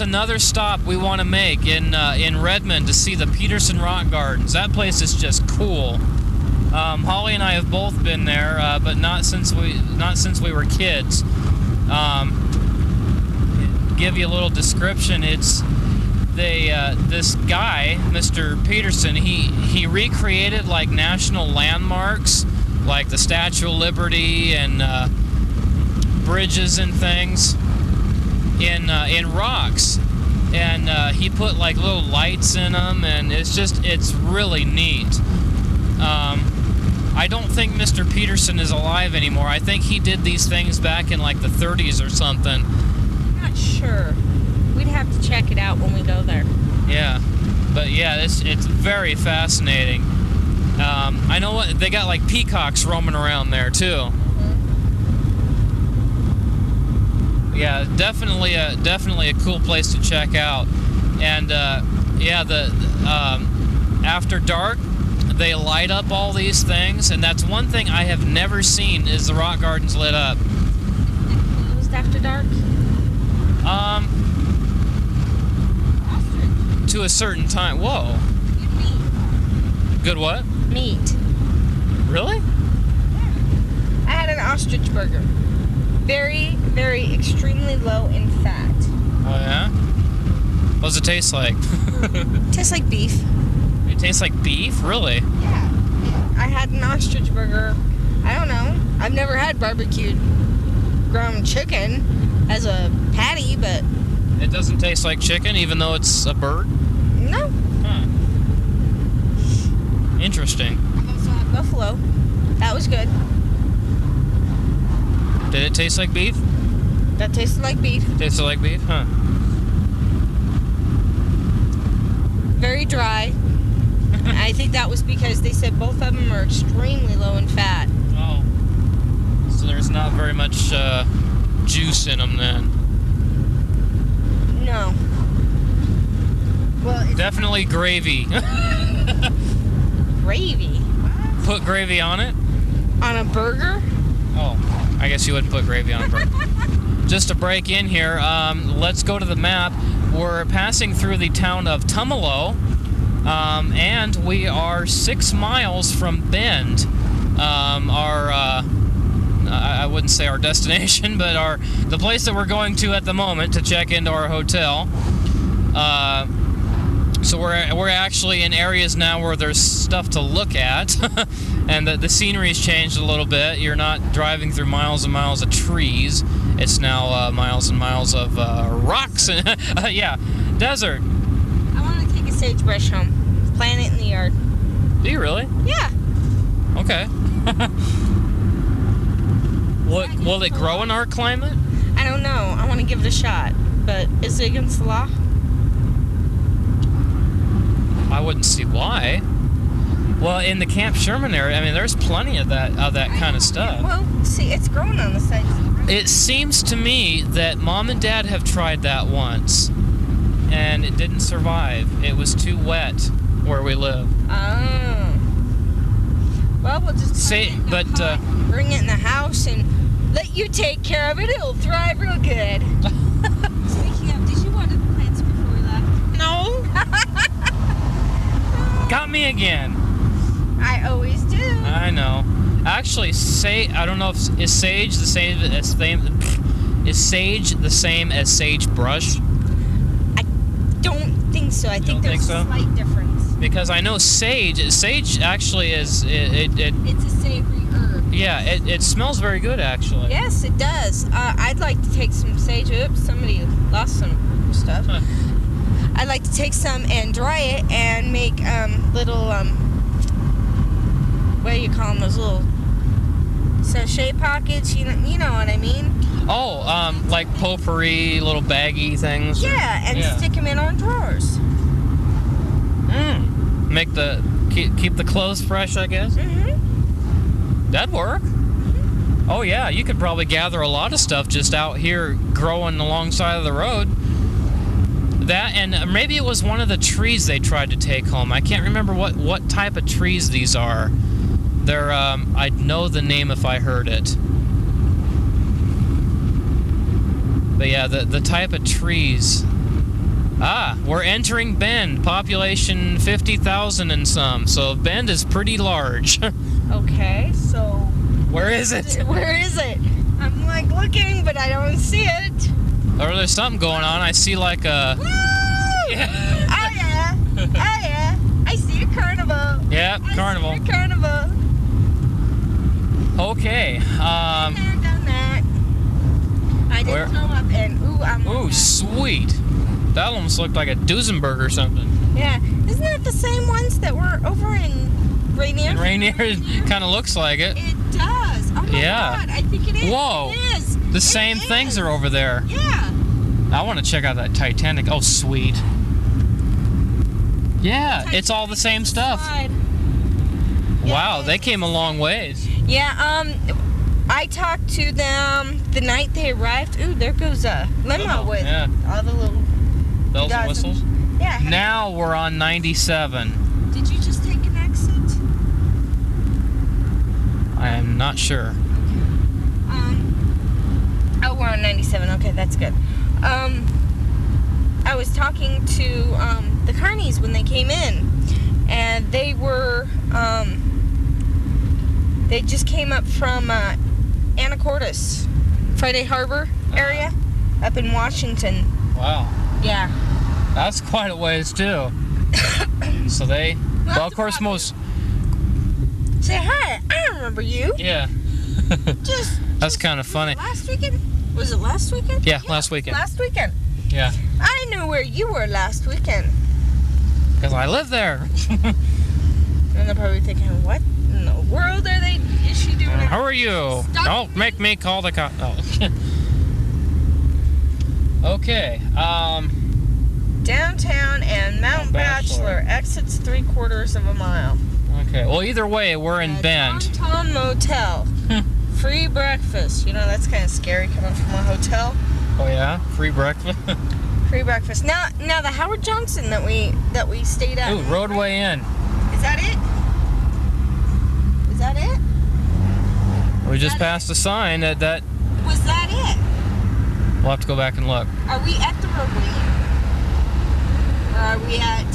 another stop we want to make in Redmond to see the Peterson Rock Gardens. That place is just cool. Holly and I have both been there, but not since we were kids. Give you a little description. It's this guy, Mr. Peterson. He recreated like national landmarks, like the Statue of Liberty and bridges and things in rocks, and he put like little lights in them, and it's really neat. I don't think Mr. Peterson is alive anymore. I think he did these things back in like the 30s or something. Not sure. We'd have to check it out when we go there. Yeah, but yeah, it's very fascinating. I know they got like peacocks roaming around there too. Yeah, definitely a cool place to check out. And yeah, after dark, they light up all these things, and that's one thing I have never seen is the rock gardens lit up. Closed after dark? Ostrich. To a certain time. Whoa. Good meat. Good what? Meat. Really? I had an ostrich burger. Very, very extremely low in fat. Oh yeah? What does it taste like? Tastes like beef. It tastes like beef? Really? Yeah. I had an ostrich burger. I don't know. I've never had barbecued ground chicken as a patty, but It doesn't taste like chicken, even though it's a bird? no. Huh. Interesting. I also had buffalo. That was good. Did it taste like beef? That tasted like beef. Tasted like beef, huh? Very dry. I think that was because they said both of them are extremely low in fat. Oh. So there's not very much juice in them then. No. Well, it's Definitely gravy. gravy. What? Put gravy on it? On a burger? Oh, I guess you wouldn't put gravy on a burger. Just to break in here, let's go to the map. We're passing through the town of Tumalo, and we are 6 miles from Bend. I wouldn't say our destination, but the place that we're going to at the moment to check into our hotel. So we're actually in areas now where there's stuff to look at, and the scenery's changed a little bit. You're not driving through miles and miles of trees. It's now miles and miles of rocks and yeah, desert. I want to take a sagebrush home. Plant it in the yard. Do you really? Yeah. Okay. Will it grow in our climate? I don't know. I want to give it a shot. But is it against the law? I wouldn't see why. Well, in the Camp Sherman area, I mean, there's plenty of that kind of stuff. Well, see, it's growing on the sides. It seems to me that Mom and Dad have tried that once, and it didn't survive. It was too wet where we live. Oh. Well, we'll just bring it in the house and let you take care of it. It'll thrive real good. Speaking of, did you want the plants before we left? No. Got me again. I always do. I know. Actually, I don't know if is sage the same as sagebrush? I don't think so. I think there's a slight difference. Because I know sage actually is It's a savory herb. Yeah, it smells very good actually. Yes, it does. I'd like to take some sage. Oops, somebody lost some stuff. Huh. I'd like to take some and dry it and make little what do you call them? Those little sachet pockets. You know what I mean? Oh, like potpourri, little baggy things. Yeah, and stick them in our drawers. Make keep the clothes fresh, I guess. Mhm. That'd work. Oh yeah, you could probably gather a lot of stuff just out here growing alongside of the road. That, and maybe it was one of the trees they tried to take home. I can't remember what type of trees these are. They're I'd know the name if I heard it. But yeah, the type of trees. We're entering Bend, population 50,000 and some. So Bend is pretty large. Okay, so Where is it? where is it? I'm like looking, but I don't see it. Or there's something going on. I see like a. Woo! Yeah. Oh yeah! Oh yeah! I see a carnival. Yeah, carnival. I see a carnival. Okay. Been there, done that. I Where? didn't come up and I'm. Ooh, sweet. That almost looked like a Duesenberg or something. Yeah, isn't that the same ones that were over in Rainier? And Rainier kind of looks like it. It does. Oh my God, I think it is. Whoa. It is. The same things are over there. Yeah. I want to check out that Titanic. Oh, sweet. Yeah, it's all the same stuff. Slide. Wow, they came a long ways. Yeah, I talked to them the night they arrived. Ooh, there goes a limo with all the little bells and whistles. Yeah. Now we're on 97. Did you just take an exit? I am not sure. Oh, we're on 97. Okay, that's good. I was talking to the Carnies when they came in, and they were they just came up from Anacortes, Friday Harbor area, up in Washington. Wow. Yeah. That's quite a ways too. So they, well, of course, most. Say hi. I remember you. Yeah. That's kind of funny. Last weekend? Was it last weekend? Yeah, last weekend. Last weekend. Yeah. I knew where you were last weekend. Because I live there. And they're probably thinking, what in the world is she doing? How are you? Stop. Don't make me call the cop. Oh. Okay. Downtown and Mount Bachelor. Exits 3/4 of a mile. Okay. Well, either way, we're in Bend. Downtown Motel. Free breakfast. You know, that's kind of scary coming from a hotel. Oh yeah, free breakfast. Free breakfast. Now the Howard Johnson that we stayed at. Ooh, Roadway Inn. Is that it? Is that it? We just passed a sign that. Was that it? We'll have to go back and look. Are we at the Roadway Inn? Or are we at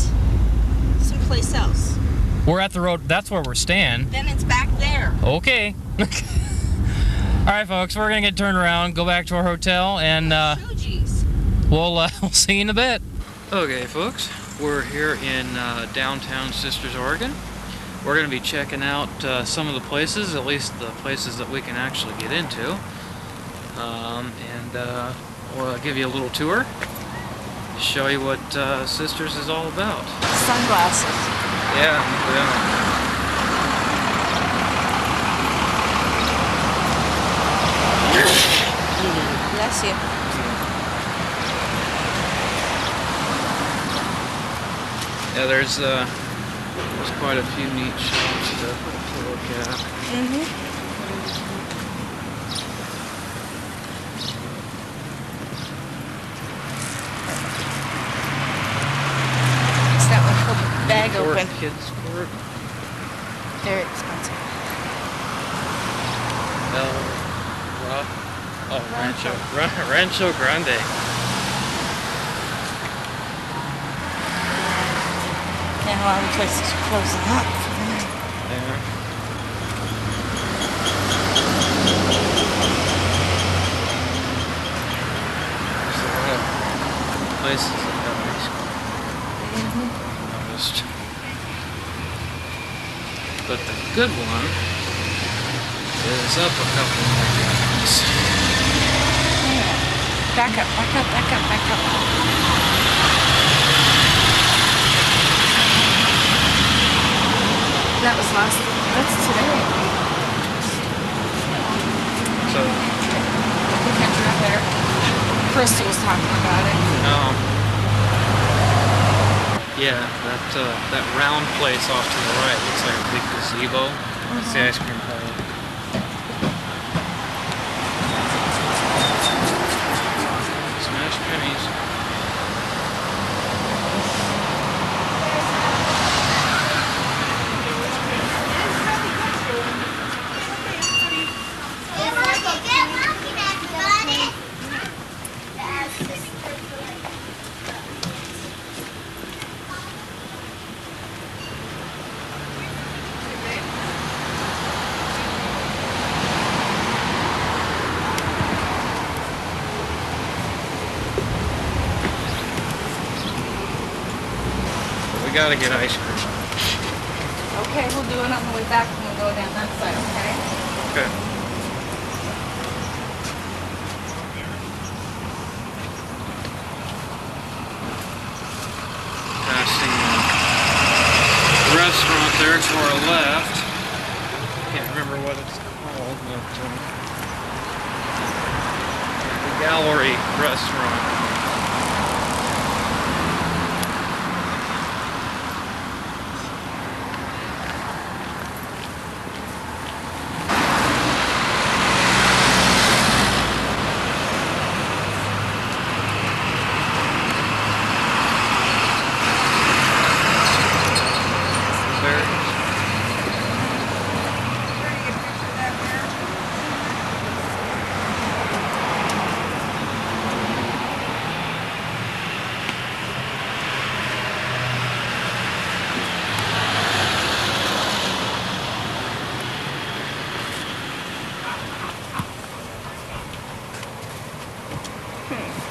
someplace else? We're at the road. That's where we're staying. Then it's back there. Okay. All right, folks. We're gonna get turned around, go back to our hotel, and we'll see you in a bit. Okay, folks. We're here in downtown Sisters, Oregon. We're gonna be checking out some of the places, at least the places that we can actually get into, and we'll give you a little tour, show you what Sisters is all about. Sunglasses. Yeah. Bless you. Yeah, there's quite a few neat shops to look at. Is that one put the bag open? Kids Court. Very expensive. Rancho Grande. Yeah, a lot of places are closing up for the night. Yeah. There's a lot of places that have ice cream. Noticed. But the good one is up a couple more blocks. Back up, back up, back up, back up. That was that's today. So, The country up there. Krista was talking about it. yeah, that round place off to the right looks like a big gazebo. That's the ice cream parlor. Smash pennies. We gotta get ice cream. Okay, we'll do it on the way back when we go down that side, okay? Okay. Passing the restaurant there to our left. Can't remember what it's called, but the Gallery Restaurant.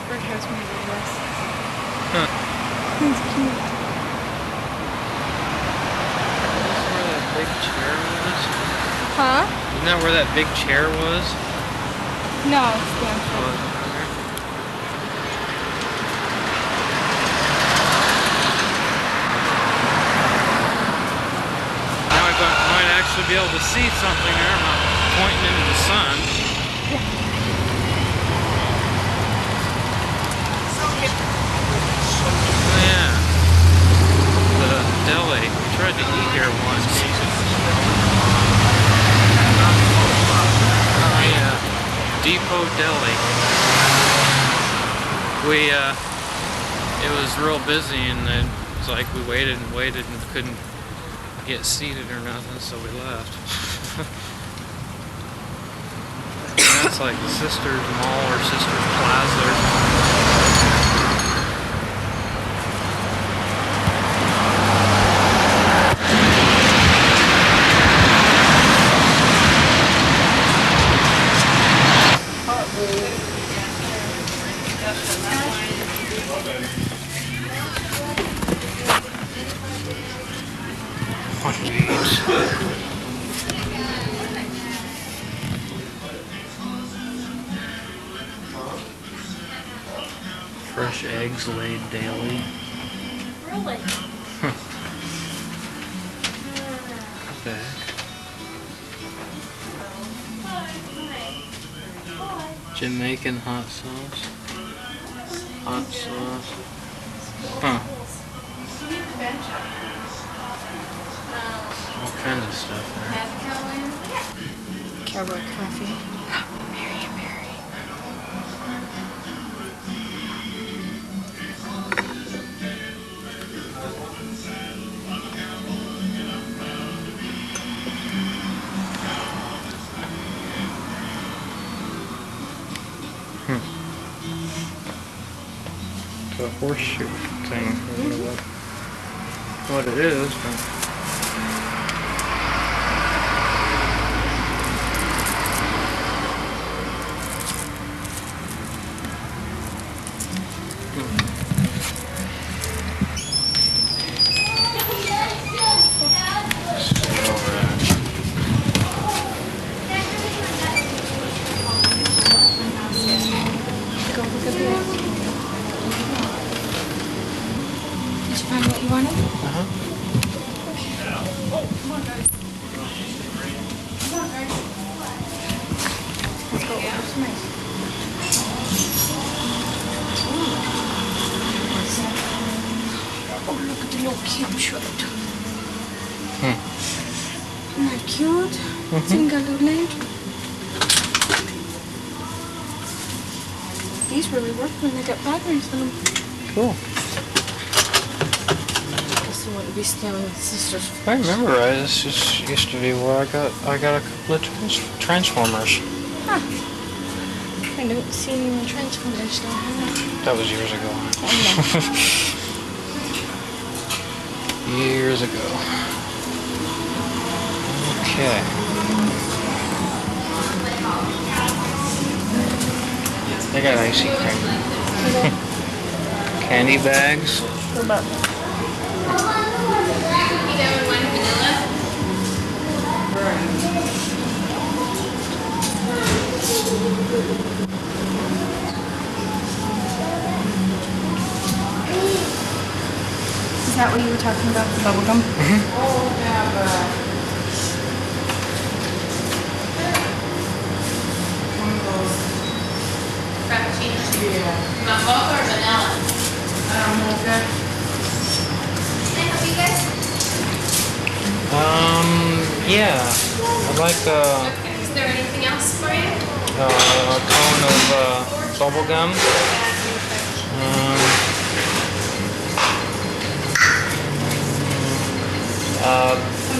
Birdhouse maybe this. Huh. That's cute. Is that where that big chair was? Huh? Isn't that where that big chair was? No, it's down Oh, here. is it down there? Now I might actually be able to see something there. I'm not pointing into the sun. Depot Deli. It was real busy, and then it's like we waited and waited and couldn't get seated or nothing, so we left. That's like the Sisters Mall or Sisters Plaza. Fresh eggs laid daily. Really? Okay. Jamaican hot sauce. Hot sauce. Huh. All kinds of stuff there. Cowboy coffee. It's a horseshoe thing. I don't know what it is, but. Cute shirt. Isn't that cute? It's in Galileo. These really work when they got batteries in them. Cool. This wouldn't be stealing the sisters. If I remember right, this just used to be where I got a couple of transformers. Huh. I don't see any transformers down here. That was years ago. Oh, Years ago. Okay. They got icy cream. Candy bags. What about Is that what you were talking about, the bubble gum? Frappuccino? Yeah. You want both or vanilla? Okay. Can I help you guys? Yeah. I'd like Okay. Is there anything else for you? a cone of bubble gum.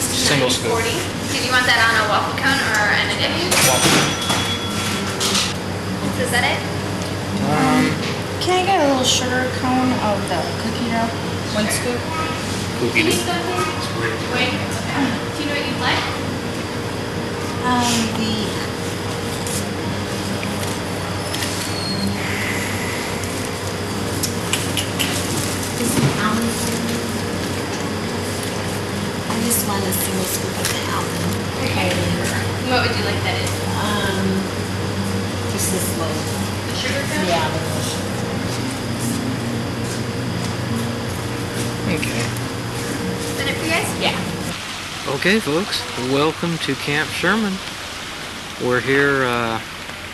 Single scoop. 40. Did you want that on a waffle cone or in a dip? Is that it? Can I get a little sugar cone of the cookie dough? One scoop. Cookie Wait. dough. Okay. Do you know what you'd like? I just want a single scoop of the almond. Okay. What would you like that in? Just this little. The sugar cone? Yeah, the little sugar. Okay. Is that it for you guys? Yeah. Okay, folks. Welcome to Camp Sherman. We're here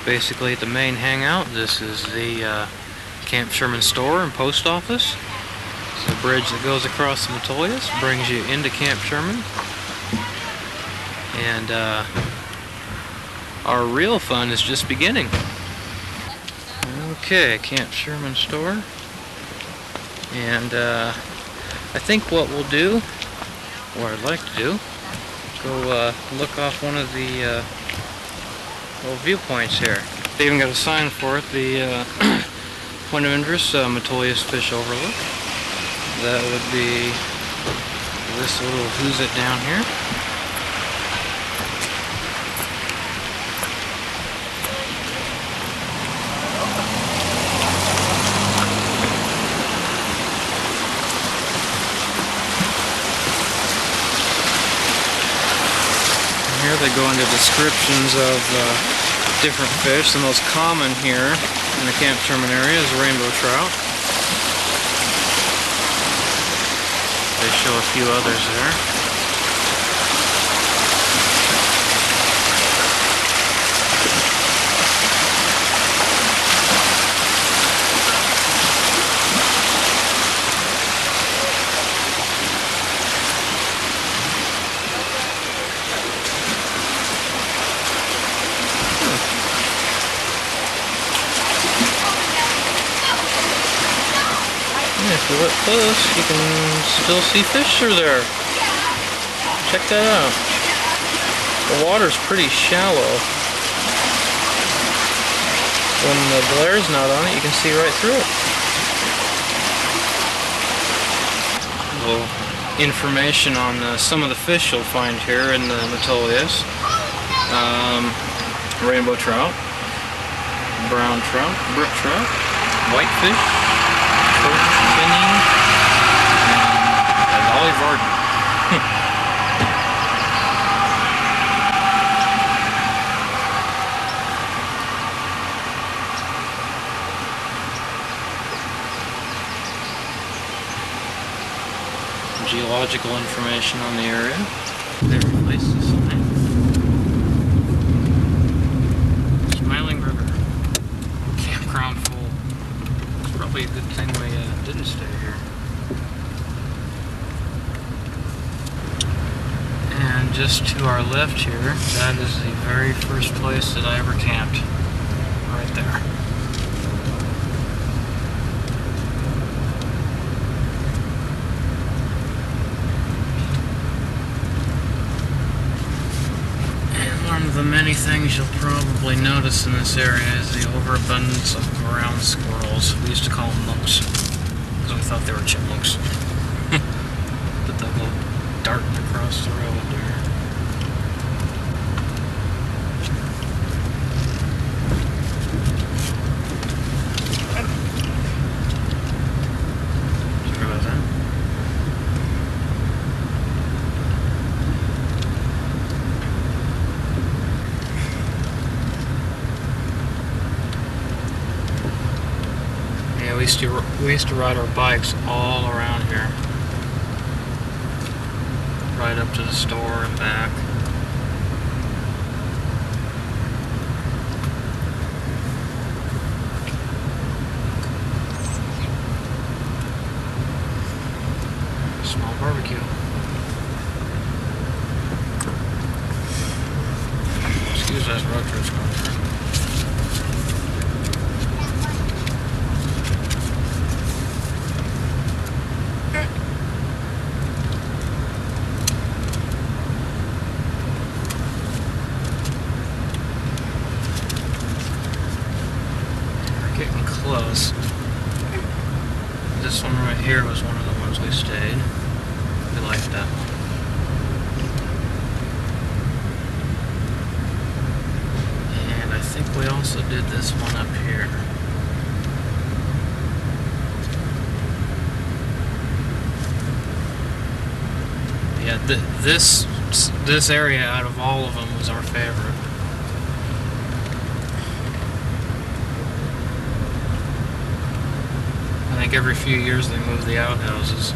basically at the main hangout. This is the Camp Sherman store and post office. It's a bridge that goes across the Metolius, brings you into Camp Sherman. And Our real fun is just beginning. Okay, Camp Sherman store. And I think what we'll do, or I'd like to do, go look off one of the little viewpoints here. They even got a sign for it, the point of interest, Metolius Fish Overlook. That would be this little who's it down here. Here they go into descriptions of different fish. The most common here in the Camp Sherman area is rainbow trout. They show a few others there. If you look close, you can still see fish through there. Check that out. The water's pretty shallow. When the glare's not on it, you can see right through it. A little information on some of the fish you'll find here in the Metolius. Rainbow trout, brown trout, brook trout, whitefish, spinning, and Holly Hilton. Geological information on the area. They replaced the sign. Smiling River. Campground full. It's probably a good thing we didn't stay here. And just to our left here, that is the very first place that I ever camped. Right there. One of the many things you'll probably notice in this area is the overabundance of ground squirrels. We used to call them monks because we thought they were chipmunks. But they'll go darting across the road there. Sorry about that. We used to ride our bikes all around here, right up to the store and back. Small barbecue. Excuse those road trips going through. Close. This one right here was one of the ones we stayed. We liked that one. And I think we also did this one up here. Yeah, this area out of all of them was our favorite. I think every few years they move the outhouses.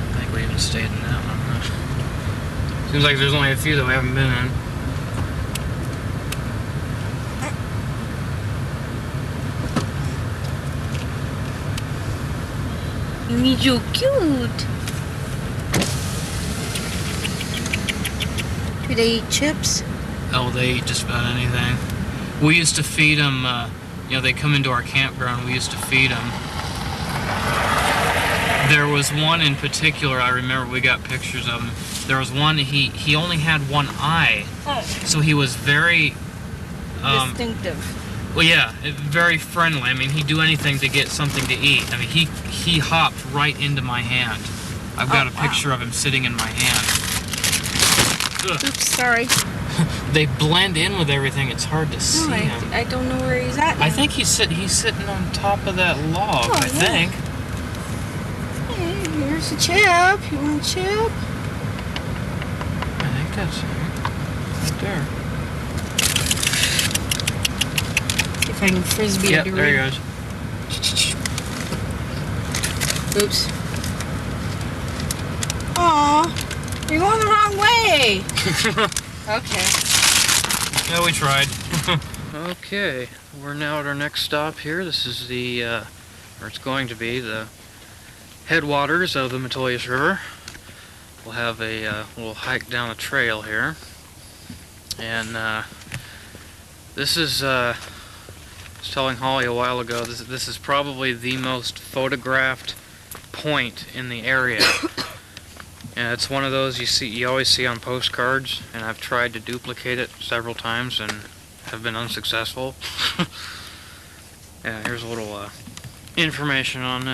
I think we even stayed in that one. Seems like there's only a few that we haven't been in. You're so cute. Maybe they eat chips. Oh, they eat just about anything. We used to feed them, you know, they come into our campground, we used to feed them. There was one in particular, I remember we got pictures of him. There was one, he only had one eye, so he was very... Distinctive. Well, yeah, very friendly. I mean, he'd do anything to get something to eat. I mean, he hopped right into my hand. I've got a picture of him sitting in my hand. Ugh. Oops, sorry. They blend in with everything. It's hard to see him. I don't know where he's at now. I think he's sitting on top of that log. I think. Hey, here's a chip. You want a chip? I think that's him. Right there. See if I can frisbee Yep, a there he goes. Oops. Aw, you're going the wrong way. Okay. Yeah, we tried. Okay, we're now at our next stop here. This is the, or it's going to be the headwaters of the Metolius River. We'll have a little hike down a trail here. And this is, I was telling Holly a while ago, this is probably the most photographed point in the area. And it's one of those you always see on postcards, and I've tried to duplicate it several times and have been unsuccessful. Yeah, here's a little information on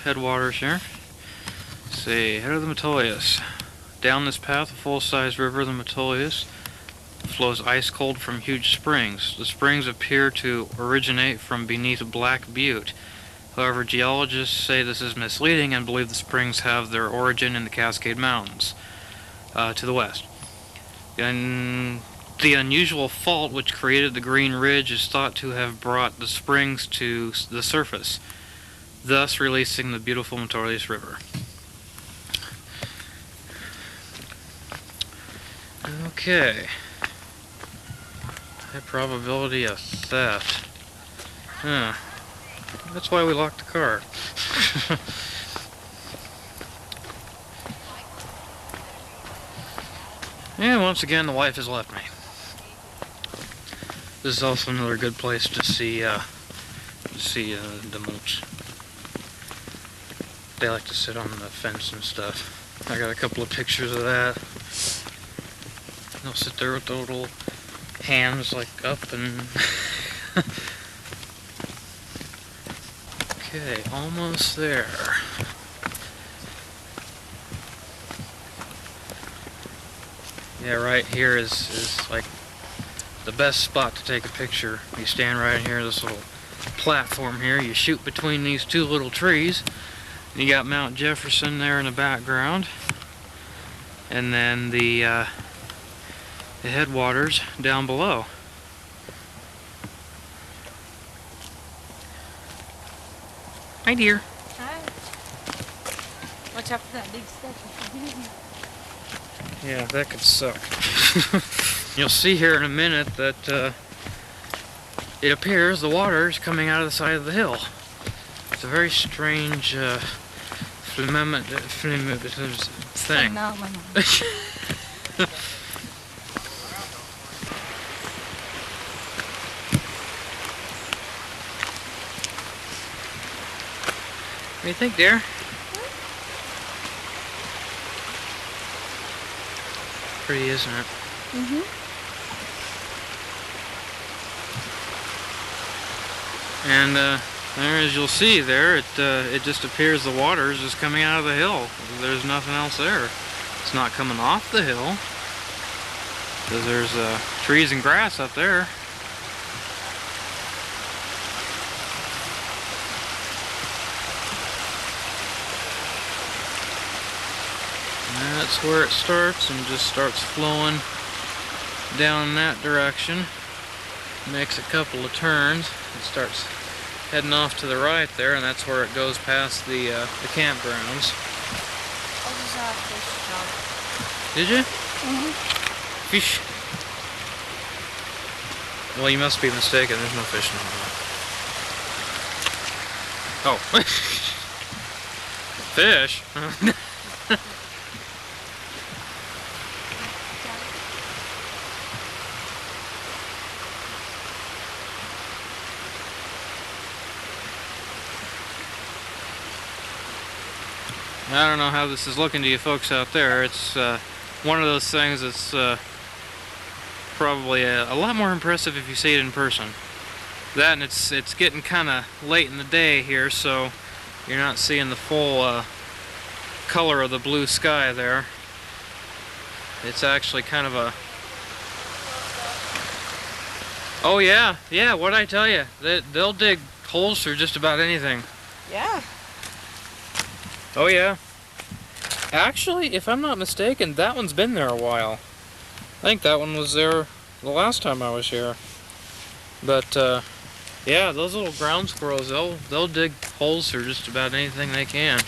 headwaters here. Let's see, head of the Metolius. Down this path, a full-size river, the Metolius, flows ice-cold from huge springs. The springs appear to originate from beneath Black Butte. However, geologists say this is misleading and believe the springs have their origin in the Cascade Mountains to the west. And the unusual fault which created the Green Ridge is thought to have brought the springs to the surface, thus releasing the beautiful Metolius River. Okay. High probability of theft. Huh. That's why we locked the car. And once again, the wife has left me. This is also another good place to see the moose. They like to sit on the fence and stuff. I got a couple of pictures of that. They'll sit there with their little hands like up and... Okay, almost there. Yeah, right here is like the best spot to take a picture. You stand right here, this little platform here, you shoot between these two little trees. You got Mount Jefferson there in the background. And then the headwaters down below. Hi, dear. Hi. Watch out for that big statue. Yeah, that could suck. You'll see here in a minute that it appears the water is coming out of the side of the hill. It's a very strange thing. What do you think, dear? Pretty, isn't it? Mm-hmm. And there, as you'll see there, it just appears the water is just coming out of the hill. There's nothing else there. It's not coming off the hill because there's trees and grass up there. And that's where it starts and just starts flowing down that direction. Makes a couple of turns. It starts heading off to the right there, and that's where it goes past the campgrounds. I just saw a fish jump. Did you? Mm-hmm. Fish. Well, you must be mistaken. There's no fish in the water. Oh. Fish? I don't know how this is looking to you folks out there. It's one of those things that's probably a lot more impressive if you see it in person. That, and it's getting kind of late in the day here, so you're not seeing the full color of the blue sky there. It's actually kind of a... Oh yeah, yeah, what'd I tell you? They'll dig holes through just about anything. Yeah. Oh yeah. Actually, if I'm not mistaken, that one's been there a while. I think that one was there the last time I was here. But yeah, those little ground squirrels, they'll dig holes through just about anything they can.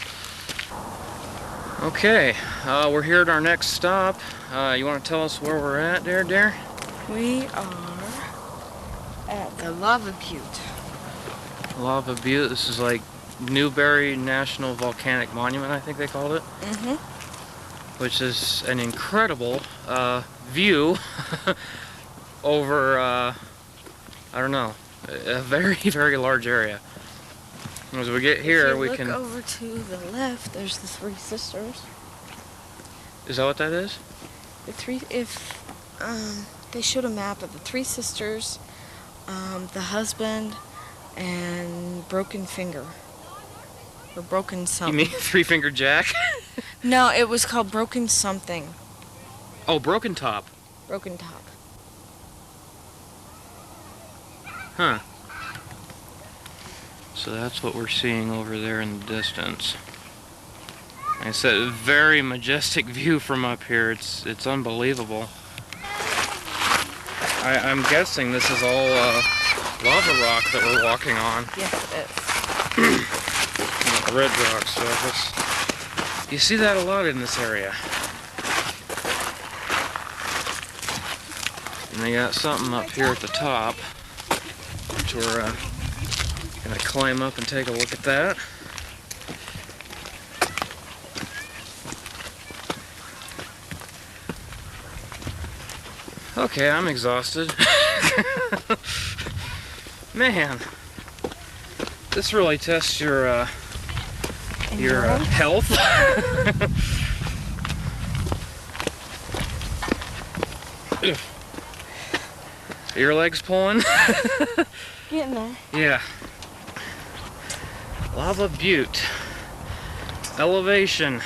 Okay, we're here at our next stop. You want to tell us where we're at there, dear? We are at the Lava Butte. Lava Butte. This is like Newberry National Volcanic Monument, I think they called it. Mm-hmm. Which is an incredible view over, I don't know, a very, very large area. As we get here, we can... Look over to the left, there's the Three Sisters. Is that what that is? The three, if they showed a map of the Three Sisters, the husband, and Broken Finger. Or Broken something. You mean Three-Finger Jack? No, it was called Broken something. Oh, Broken Top. Broken Top. Huh. So that's what we're seeing over there in the distance. Like I said, a very majestic view from up here. It's unbelievable. I'm guessing this is all lava rock that we're walking on. Yes, it is. Red rock surface. You see that a lot in this area. And they got something up here at the top, which we're gonna climb up and take a look at that. Okay, I'm exhausted. Man, this really tests your health. Are your legs pulling? Getting there. Yeah. Lava Butte. Elevation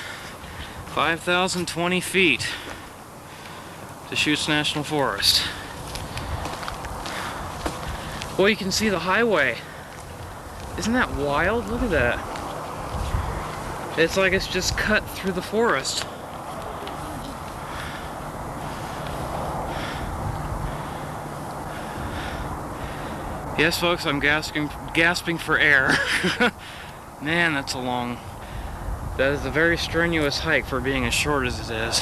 5,020 feet. Deschutes National Forest. Well, you can see the highway. Isn't that wild? Look at that. It's like it's just cut through the forest. Yes, folks, I'm gasping for air. Man, that is a very strenuous hike for being as short as it is.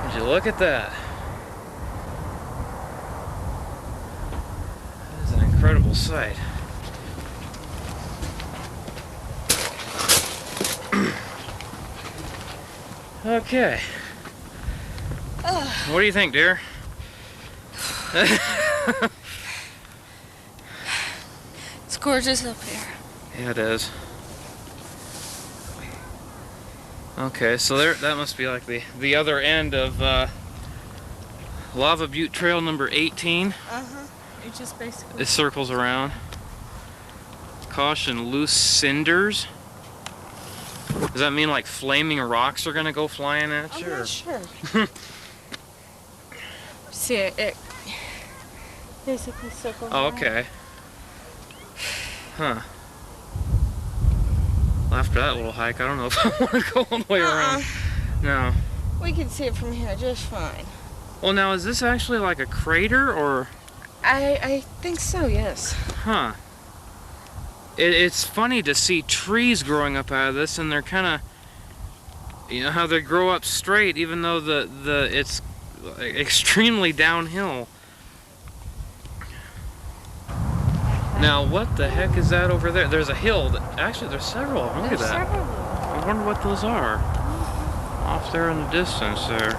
Would you look at that? That is an incredible sight. Okay. What do you think, dear? It's gorgeous up here. Yeah, it is. Okay, so that must be like the other end of Lava Butte Trail number 18. It just basically... It circles around. Caution, loose cinders. Does that mean like flaming rocks are gonna go flying at you? I'm not sure. See, it basically circles Oh, around. okay. Huh. Well, after that little hike, I don't know if I want to go all the way around. No. We can see it from here just fine. Well, now, is this actually like a crater, or? I think so, yes. Huh. It's funny to see trees growing up out of this, and they're kind of, you know, how they grow up straight, even though it's extremely downhill. Now, what the heck is that over there? There's a hill. Actually, there's several of them. Look at that. Several of them. I wonder what those are. Off there in the distance there.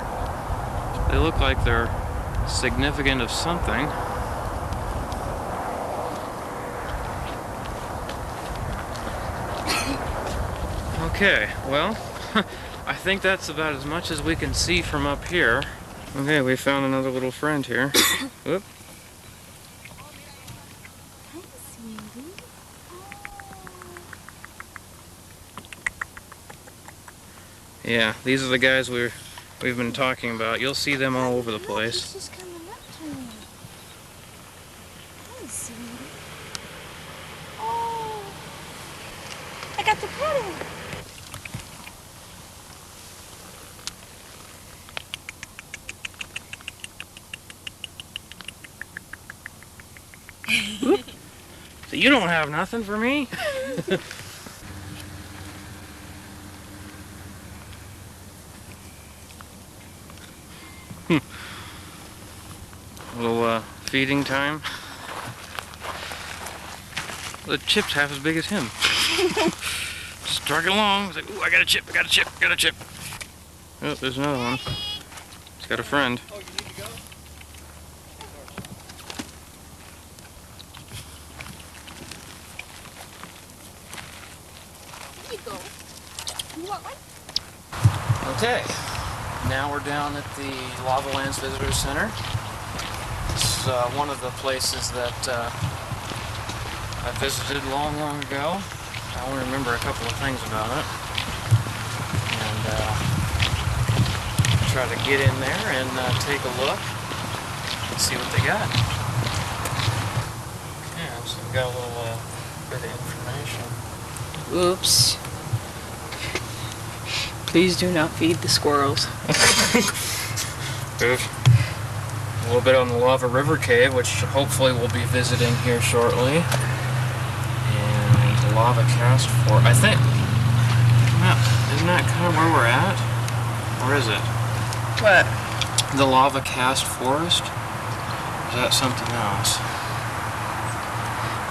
They look like they're significant of something. Okay, well, I think that's about as much as we can see from up here. Okay, we found another little friend here. Whoop. Yeah, these are the guys we've been talking about. You'll see them all over the place. He's just coming up to me. Hi, sweetie. Oh, I got to pet him. So you don't have nothing for me? Little feeding time. The chip's half as big as him. Just drug it along. He's like, ooh, I got a chip, I got a chip, I got a chip. Oh, there's another one. He's got a friend. Oh, you need to go? Here you go. You want one? Okay, now we're down at the Lava Lands Visitor Center. It's one of the places that I visited long ago. I only remember a couple of things about it. And try to get in there and take a look and see what they got. Yeah, so we got a little bit of information. Oops. Please do not feed the squirrels. Oof. A little bit on the Lava River Cave, which hopefully we'll be visiting here shortly. And the Lava Cast Forest. I think, isn't that kind of where we're at? Or is it? What? The Lava Cast Forest? Or is that something else?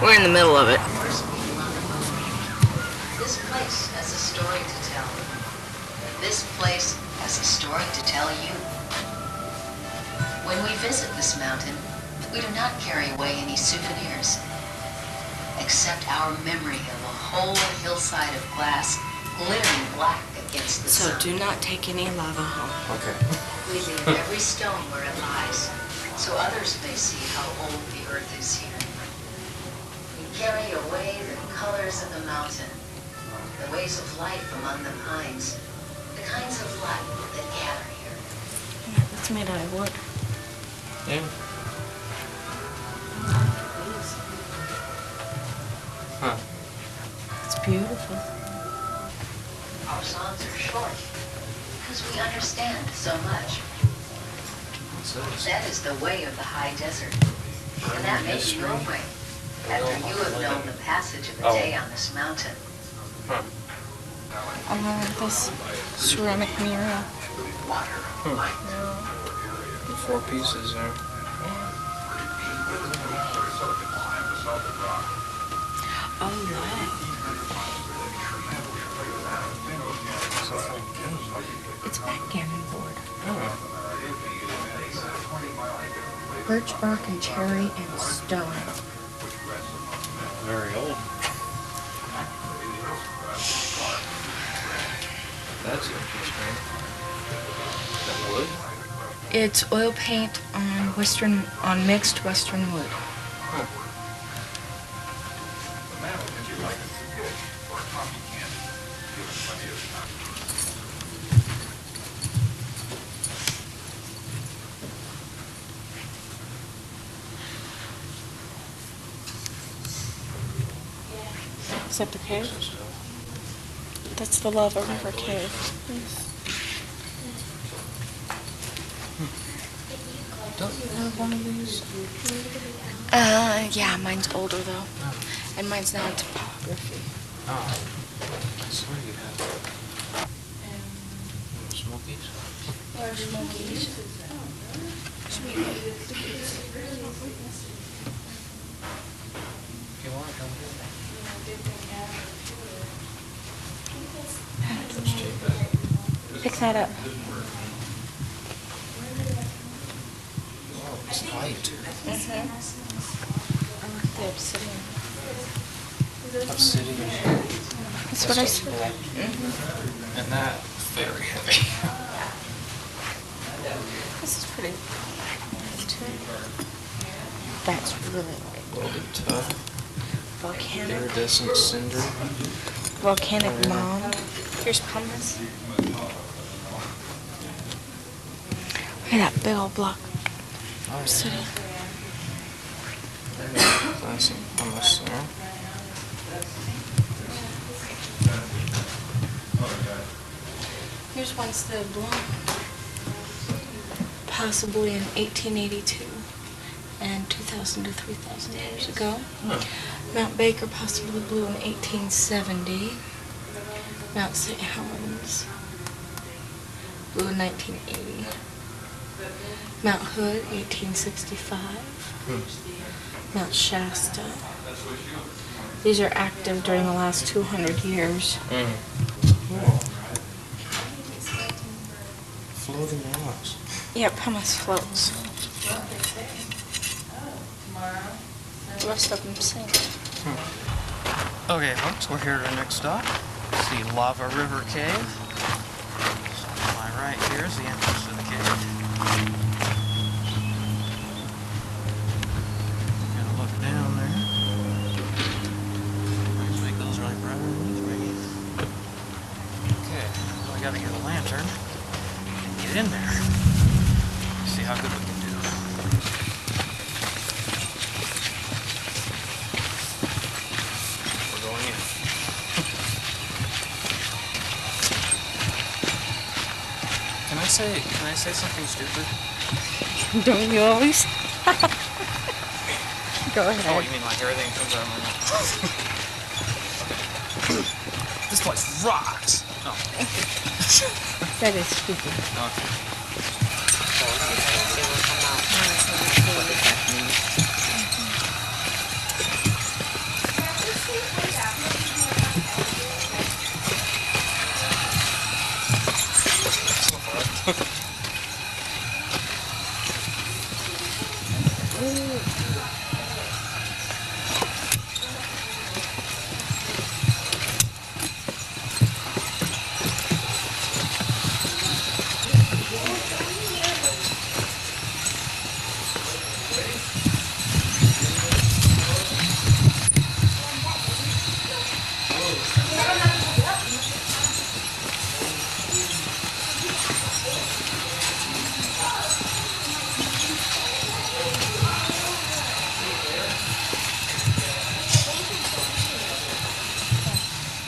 We're in the middle of it. This place has a story to tell. This place has a story to tell you. When we visit this mountain, we do not carry away any souvenirs, except our memory of a whole hillside of glass glittering black against the So sun. do not take any lava home. Okay. We leave every stone where it lies, so others may see how old the earth is here. We carry away the colors of the mountain, the ways of life among the pines, the kinds of light that gather here. It's made out of wood. Yeah. Huh. It's beautiful. Our songs are short because we understand so much. What's this? That is the way of the high desert, and that may be your way after you have known the passage of a day on this mountain. Huh. Along with this ceramic mural. The 4 pieces there. Oh, yeah. It's backgammon board. Oh. Birch bark and cherry and stone. Very old. That's interesting. That wood? It's oil paint on mixed western wood. Huh. Is that the cave? That's the Lava River Cave. Don't you have one of these? Yeah, mine's older though. And mine's now in topography. Oh. I swear you have Smokies? Smokies. If you want, come get them. Pick that up. Oh, it's light. The obsidian. Obsidian. That's what I said. And that very heavy. This is pretty. That's really Welded tub. volcanic. Iridescent cinder. Volcanic mound. Here's pumice. Look at that big old block. Oh, City. Classic pumice there. Here's one still blown. Possibly in 1882 and 2,000 to 3,000 years ago. Mount Baker possibly blew in 1870. Mount St. Helens blew in 1980. Mount Hood, 1865. Mount Shasta. These are active during the last 200 years. Floating rocks. Yeah, pumice floats. The rest of them sink. Okay, folks, we're here at our next stop. It's the Lava River Cave. So to my right here is the entrance to the cave. Gonna look down there. Let's make those really bright underneath me. Okay, well, I gotta get a lantern and get in there. See how good we can do. We're going in. Can I say something stupid? Don't you always? Go Oh, ahead. you mean like everything comes out of my mouth? This place rocks! Oh, That is stupid. okay.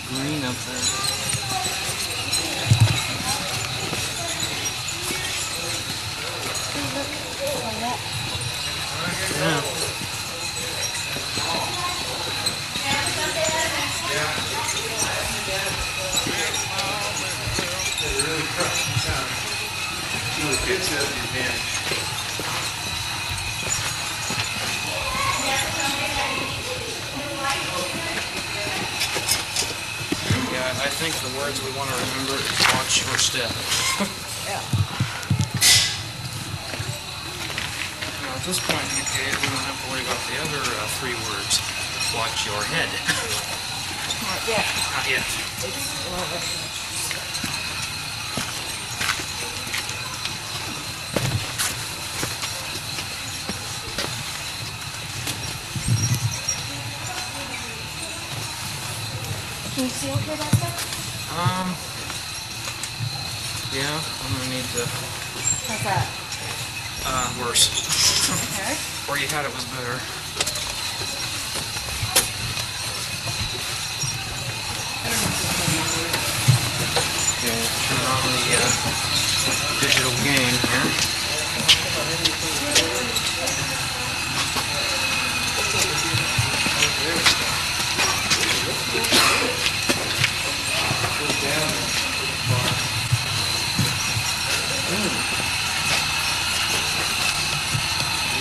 Green up there. Yeah. Yeah, I think the words we want to remember is watch your step. Now at this point in the cave, we don't have to worry about the other three words. Watch your head. Not yet. Not yet. Can you see okay back there? Yeah, I'm gonna need to, How's that? worse. Okay. Where you had it was better. Okay, turn on the, digital game here.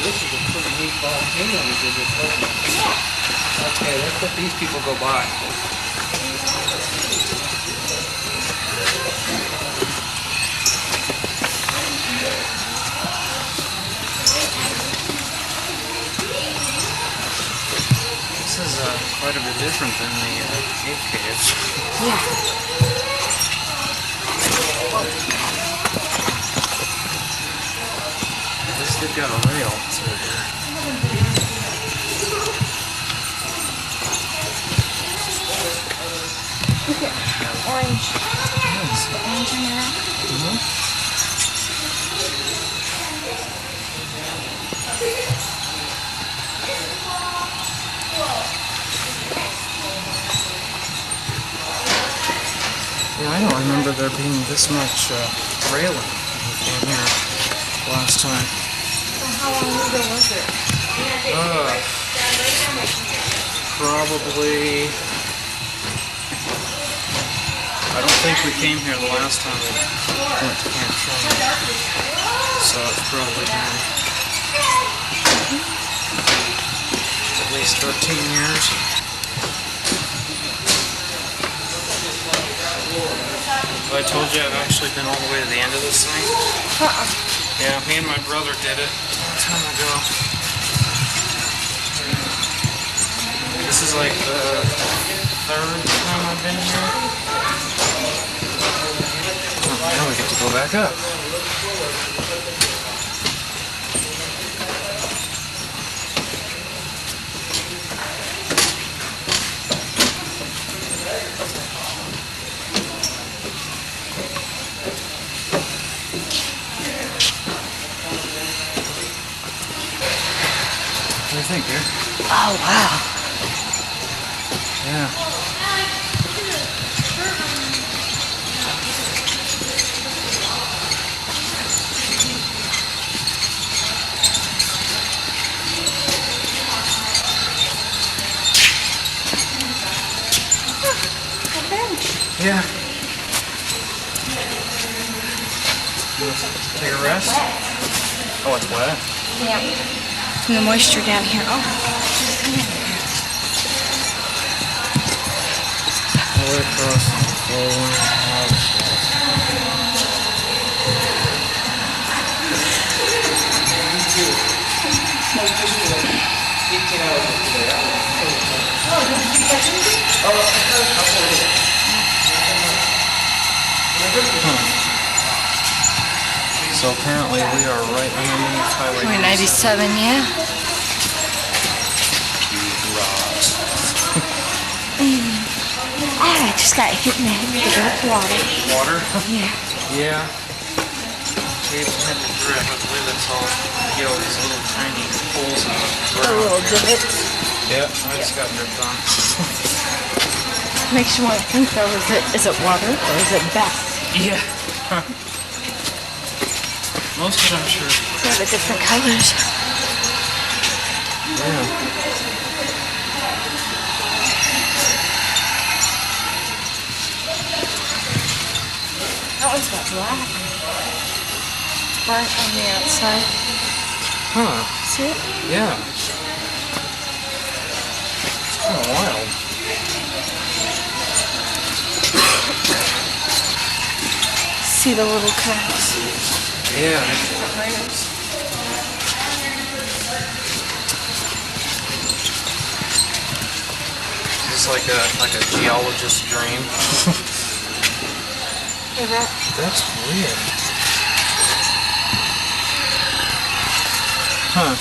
This is a pretty neat volcano we did this one. Okay, let's let these people go by. This is quite a bit different than the cave caves. Yeah. At least they've got a rail through here. Look at orange. Yes. The orange on your rock. Yeah, I don't remember there being this much railing when we came here last time. Well, how long ago was it? Probably. I don't think we came here the last time we went to Camp Sherman. So it's probably been at least 13 years. I told you I've actually been all the way to the end of this thing. Yeah, me and my brother did it a long time ago. This is like the third time I've been here. Oh, now we get to go back up. What do you think, dear? Oh, wow. Yeah. A bench. Yeah. You want to take a rest? Oh, it's wet? Yeah. From the moisture down here. Oh, All the way across the flowing houses. So apparently we are right underneath Highway 97, yeah. Rocks. I just got hit in the head with a dark water. Water? Yeah. Yeah. Caves tend to drip. I believe that's all. You know, these little tiny holes in the The ground. little divots. Yep, I just got dripped on. Makes you want to think though, is it water or is it Beth? Yeah. Most of them, I'm sure. They have different colors. Yeah. That one's got black. Burnt on the outside. Huh. See it? Yeah. It's kind of wild. See the little cracks. Yeah. It's like a geologist's dream. Hear that? That's weird. Huh.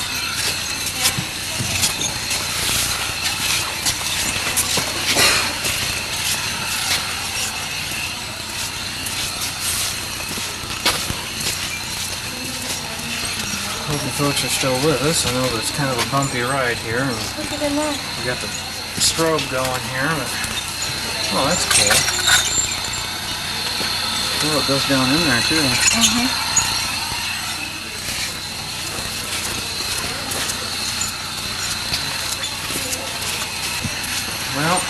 Hope you folks are still with us. I know that it's kind of a bumpy ride here, and Look at them there. we got the strobe going here, but oh, that's cool. Oh, it goes down in there too. Well,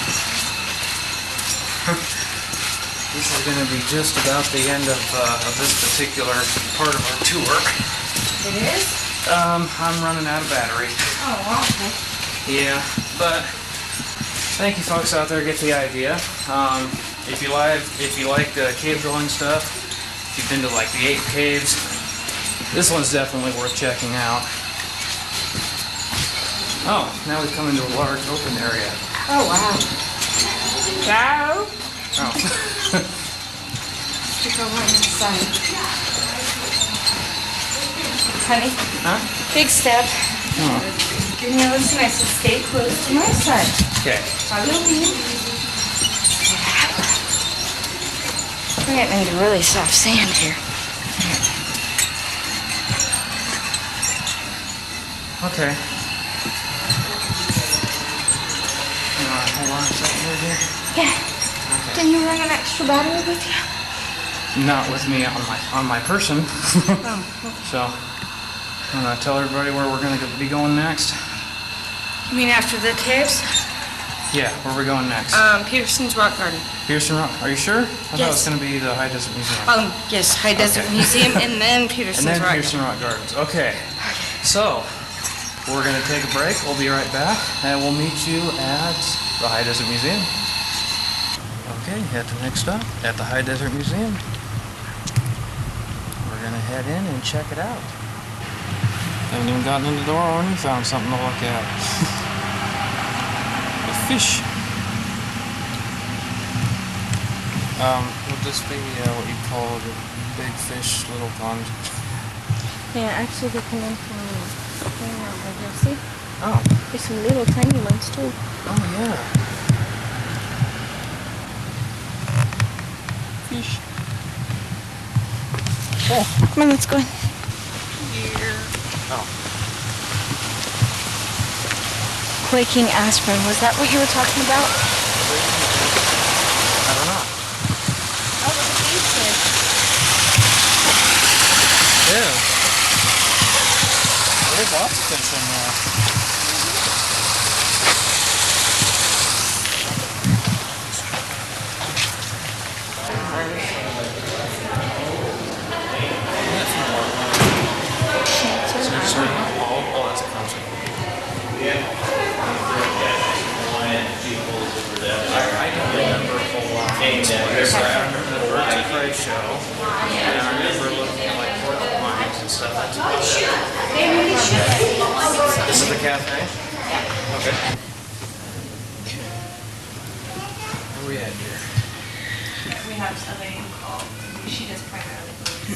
this is going to be just about the end of this particular part of our tour. It is? I'm running out of battery. Oh, okay. Yeah, but thank you folks out there, get the idea. If you like cave dwelling stuff, if you've been to like the 8 caves, this one's definitely worth checking out. Oh, now we come into a large open area. Oh, wow. Wow. Oh. Stick over on the side. Honey, Huh? big step. Oh. You know, listen, I said stay close to my side. Okay. Follow me. We're getting into really soft sand here. Okay. Hold on a second here, dear. Yeah. Okay. Didn't you bring an extra battery with you? Not with me on my person. So, I'm gonna tell everybody where we're gonna be going next. You mean after the caves? Yeah, where are we going next? Peterson's Rock Garden. Pearson Rock. Are you sure? I thought it was Yes. gonna be the High Desert Museum. Yes, High Desert Okay. Museum and then Peterson's And then Rock Pearson Rock Gardens. Okay. So, we're going to take a break. We'll be right back. And we'll meet you at the High Desert Museum. Okay, at the next stop, at the High Desert Museum. We're going to head in and check it out. Haven't even gotten in the door when we found something to look at. A fish. Would this be what you call the big fish, little pond? Yeah, actually they come in from over here. See? Oh. There's some little tiny ones too. Oh, yeah. Fish. Oh, come on, let's go in. Oh. Quaking aspirin, was that what you were talking about? I don't know. Oh, look at these kids. Yeah. There's lots of fish in there. Oh, that's a concert. I don't remember a whole lot. I remember the Birds of Prey show, and I remember looking at like porcupines and stuff. That's about it. This is the cafe? Okay. Where are we at here? We have somebody called. She does primarily birds.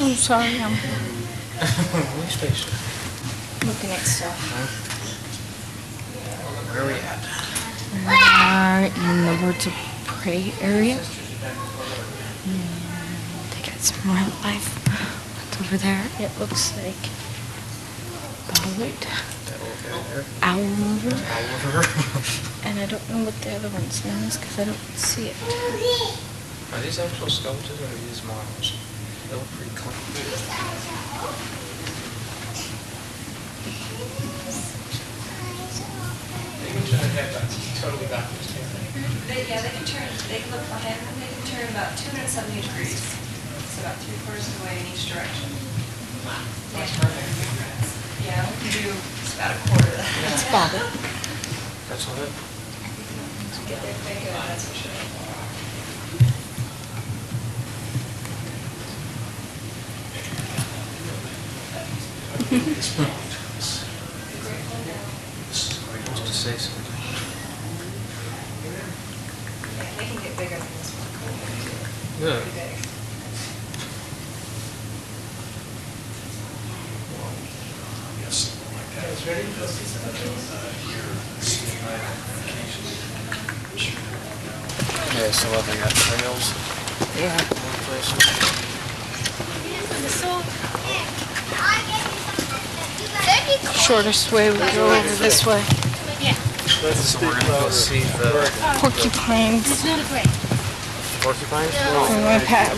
I'm sorry, I'm Police station. looking at stuff. Where are we at? We are in the Birds of Prey area. And they got some wildlife. What's over there? It looks like ballard, owl river, and I don't know what the other one's name is because I don't see it. Are these actual skeletons or are these models? They look pretty clean. They can turn their head totally backwards, can't they? Yeah, they can look behind them, they can turn about 270 degrees. So about 3/4 of the way in each direction. That's perfect. Yeah, we can do just about a quarter of that. That's about it. That's what it. To get their thing good, that's for sure. Just to say something. Yeah, they can get bigger than this one. Yeah. Pretty big. Yeah, so what, they got trails? Yeah. Shortest way we go over this way. So we're gonna go see the Porcupines. porcupines?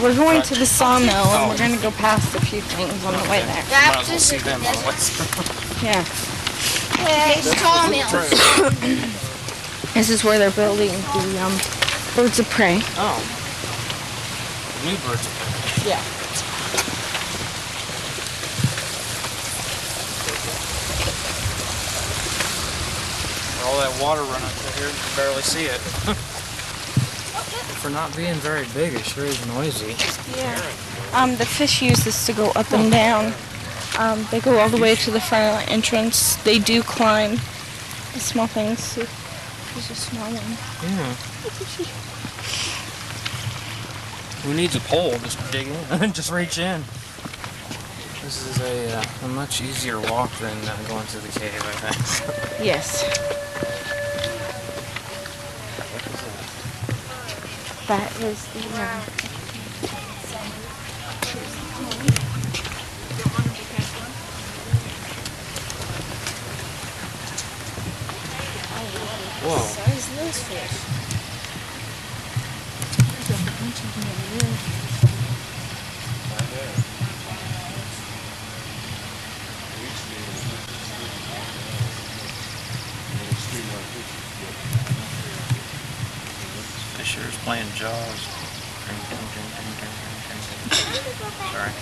We're going to the sawmill and we're going to go past a few things on the way there. Might as well see them on the way. Yeah. Sawmill. This is where they're building the Birds of Prey. Oh. New birds of prey. Yeah. All that water running through here, you can barely see it. For not being very big, it sure is noisy. Yeah. The fish use this to go up and down. They go all the way to the front of the entrance. They do climb the small things. There's a small one. Yeah. Who needs a pole? Just dig in. Just reach in. This is a much easier walk than going to the cave, I think. Yes. That is the Whoa. size of those fish. There's a bunch of them over there. Fisher's playing Jaws. Sorry.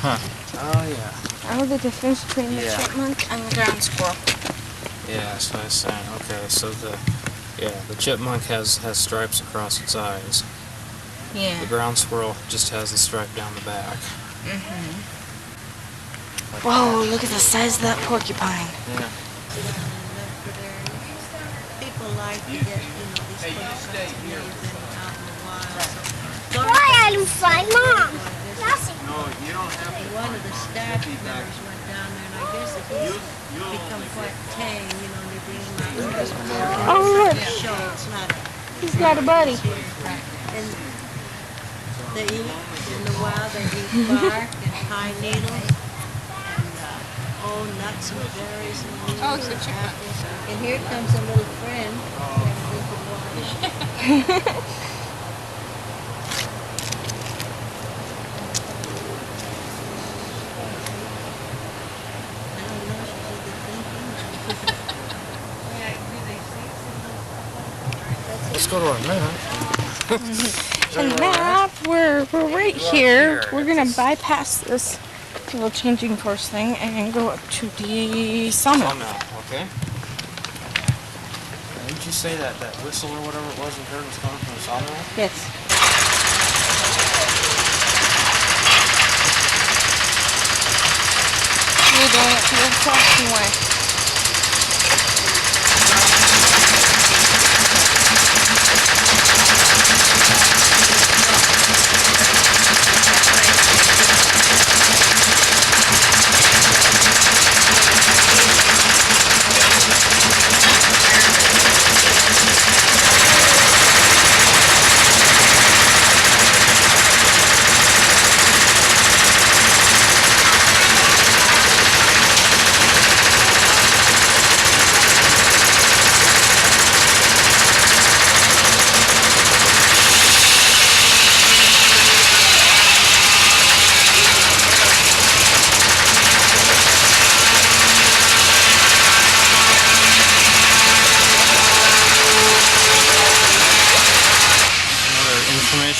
Huh. Oh, yeah. Oh, the difference between the Yeah. chipmunk and the ground squirrel. Yeah, that's what I was saying. Okay, so the chipmunk has stripes across its eyes. Yeah. The ground squirrel just has the stripe down the back. Whoa, look at the size of that porcupine. Yeah. People like to get, these porcupines and leave them out in the wild. Why are you flying, Mom? One of the staff members went down there, and I guess if he's become quite tame, they're bringing him out. Oh, look. Show, it's not a... He's got a buddy. And they eat, in the wild, they eat bark and pine needles, and nuts and berries and leaves and apples. And here comes a little friend. Let's go to our map. And map, we're right here. We're gonna bypass this little changing course thing and go up to the summit. Okay. Didn't you say that whistle or whatever it was we heard was coming from the sawmill? Yes. We're going up to the crossing way.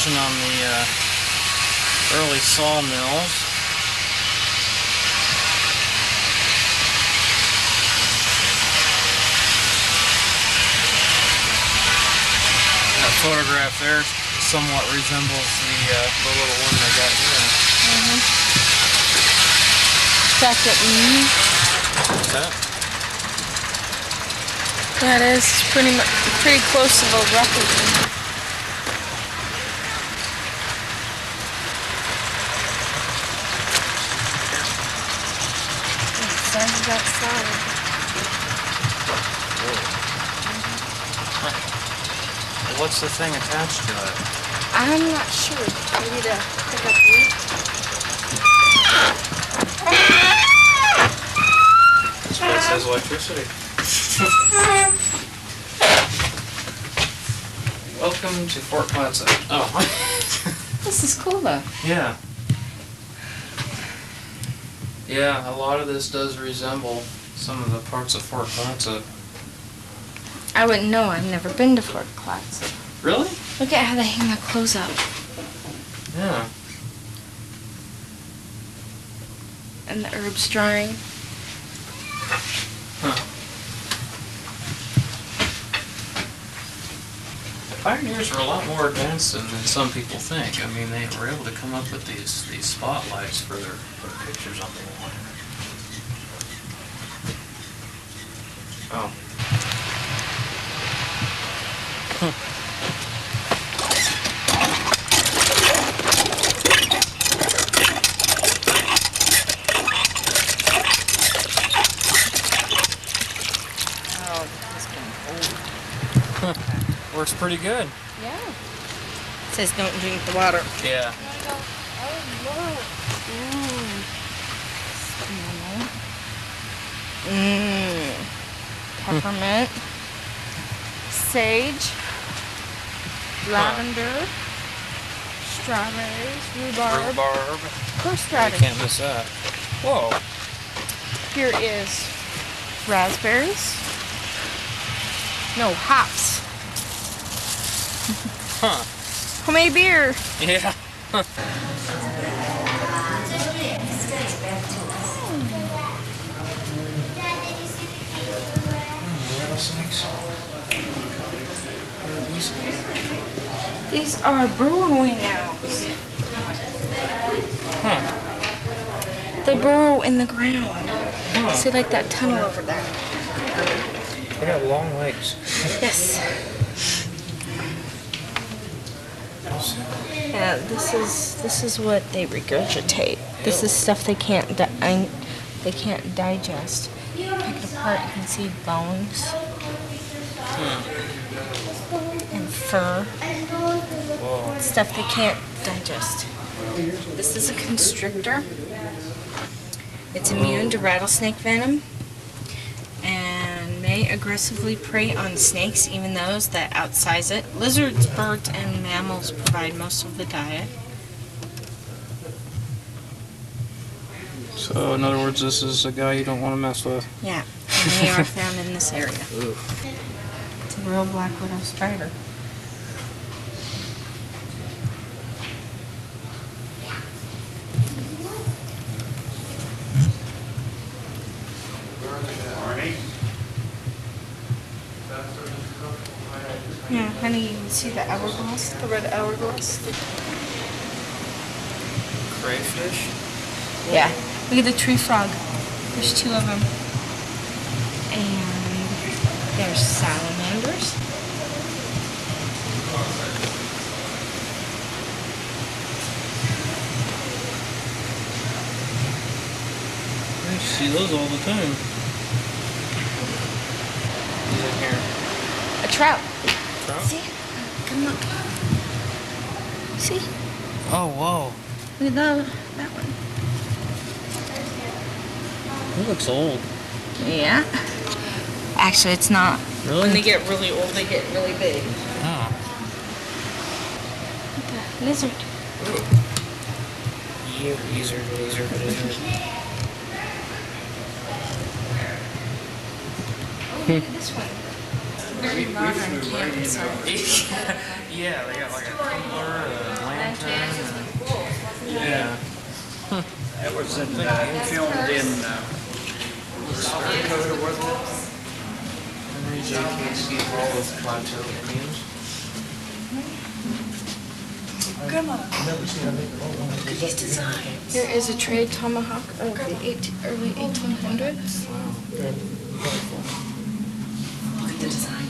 On the early sawmills. That photograph there somewhat resembles the little one they got here. That's it. What's that? Yeah, it is pretty close to the record. Outside. What's the thing attached to it? I'm not sure. Maybe to pick up wheat. It says electricity. Welcome to Fort Plaza. Oh. This is cool, though. Yeah. Yeah, a lot of this does resemble some of the parts of Fort Plaza. I wouldn't know. I've never been to Fort Plaza. Really? Look at how they hang their clothes up. Yeah. And the herbs drying. Huh. Pioneers are a lot more advanced than some people think. I mean, they were able to come up with these spotlights for their pictures on the wall. Oh. Works pretty good. Yeah. It says don't drink the water. Yeah. Peppermint. Sage. Lavender. Strawberries. Rhubarb. Horseradish. You can't miss that. Whoa. Here is raspberries. No, hops. Huh. Homemade beer. Yeah. These are burrowing owls. Huh. They burrow in the ground. See, like that tunnel over there. They got long legs. Yes. Yeah, this is what they regurgitate. This is stuff they can't digest. Pick it apart, you can see bones and fur. Whoa. Stuff they can't digest. This is a constrictor. It's immune to rattlesnake venom and may aggressively prey on snakes, even those that outsize it. Lizards, birds, and mammals provide most of the diet. So, in other words, this is a guy you don't want to mess with. Yeah, and they are found in this area. Ooh. It's a real black widow spider. Yeah, honey, you see the hourglass? The red hourglass? Crayfish? Yeah. Look at the tree frog. There's 2 of them. And there's salamanders. I see those all the time. What's in here? A trout. Trout? See? Come look. See? Oh, whoa. Look at that one. It looks old. Yeah. Actually, it's not. Really? When they get really old, they get really big. Oh. Look at that lizard. Lizard. Oh, look at this one. Very modern campsite. Yeah, they got like a tumbler, a lantern. Yeah. That was filmed in South Dakota, wasn't it? Henry J. Casey Hall with Plateau Indians. Look at these designs. Here is a trade tomahawk of the early 1800s. Look at the designs.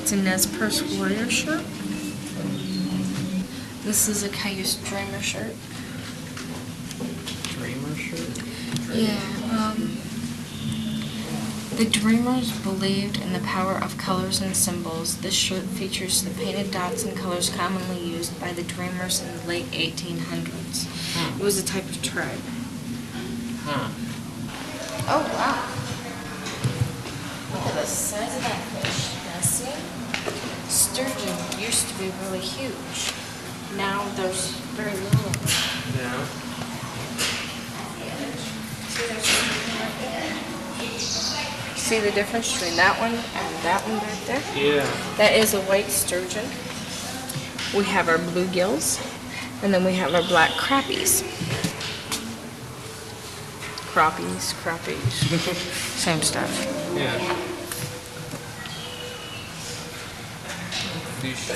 It's a Nez Perce warrior shirt. This is a Cayuse dreamer shirt. Dreamer shirt? Yeah, the dreamers believed in the power of colors and symbols. This shirt features the painted dots and colors commonly used by the dreamers in the late 1800s. It was a type of tribe. Huh. Oh, wow. Look at the size of that fish. Now, see? Sturgeon used to be really huge. Now there's very little of them. Yeah. See see the difference between that one and that one back there? Yeah. That is a white sturgeon. We have our bluegills, and then we have our black crappies. Crappies. Same stuff. Yeah. Fish.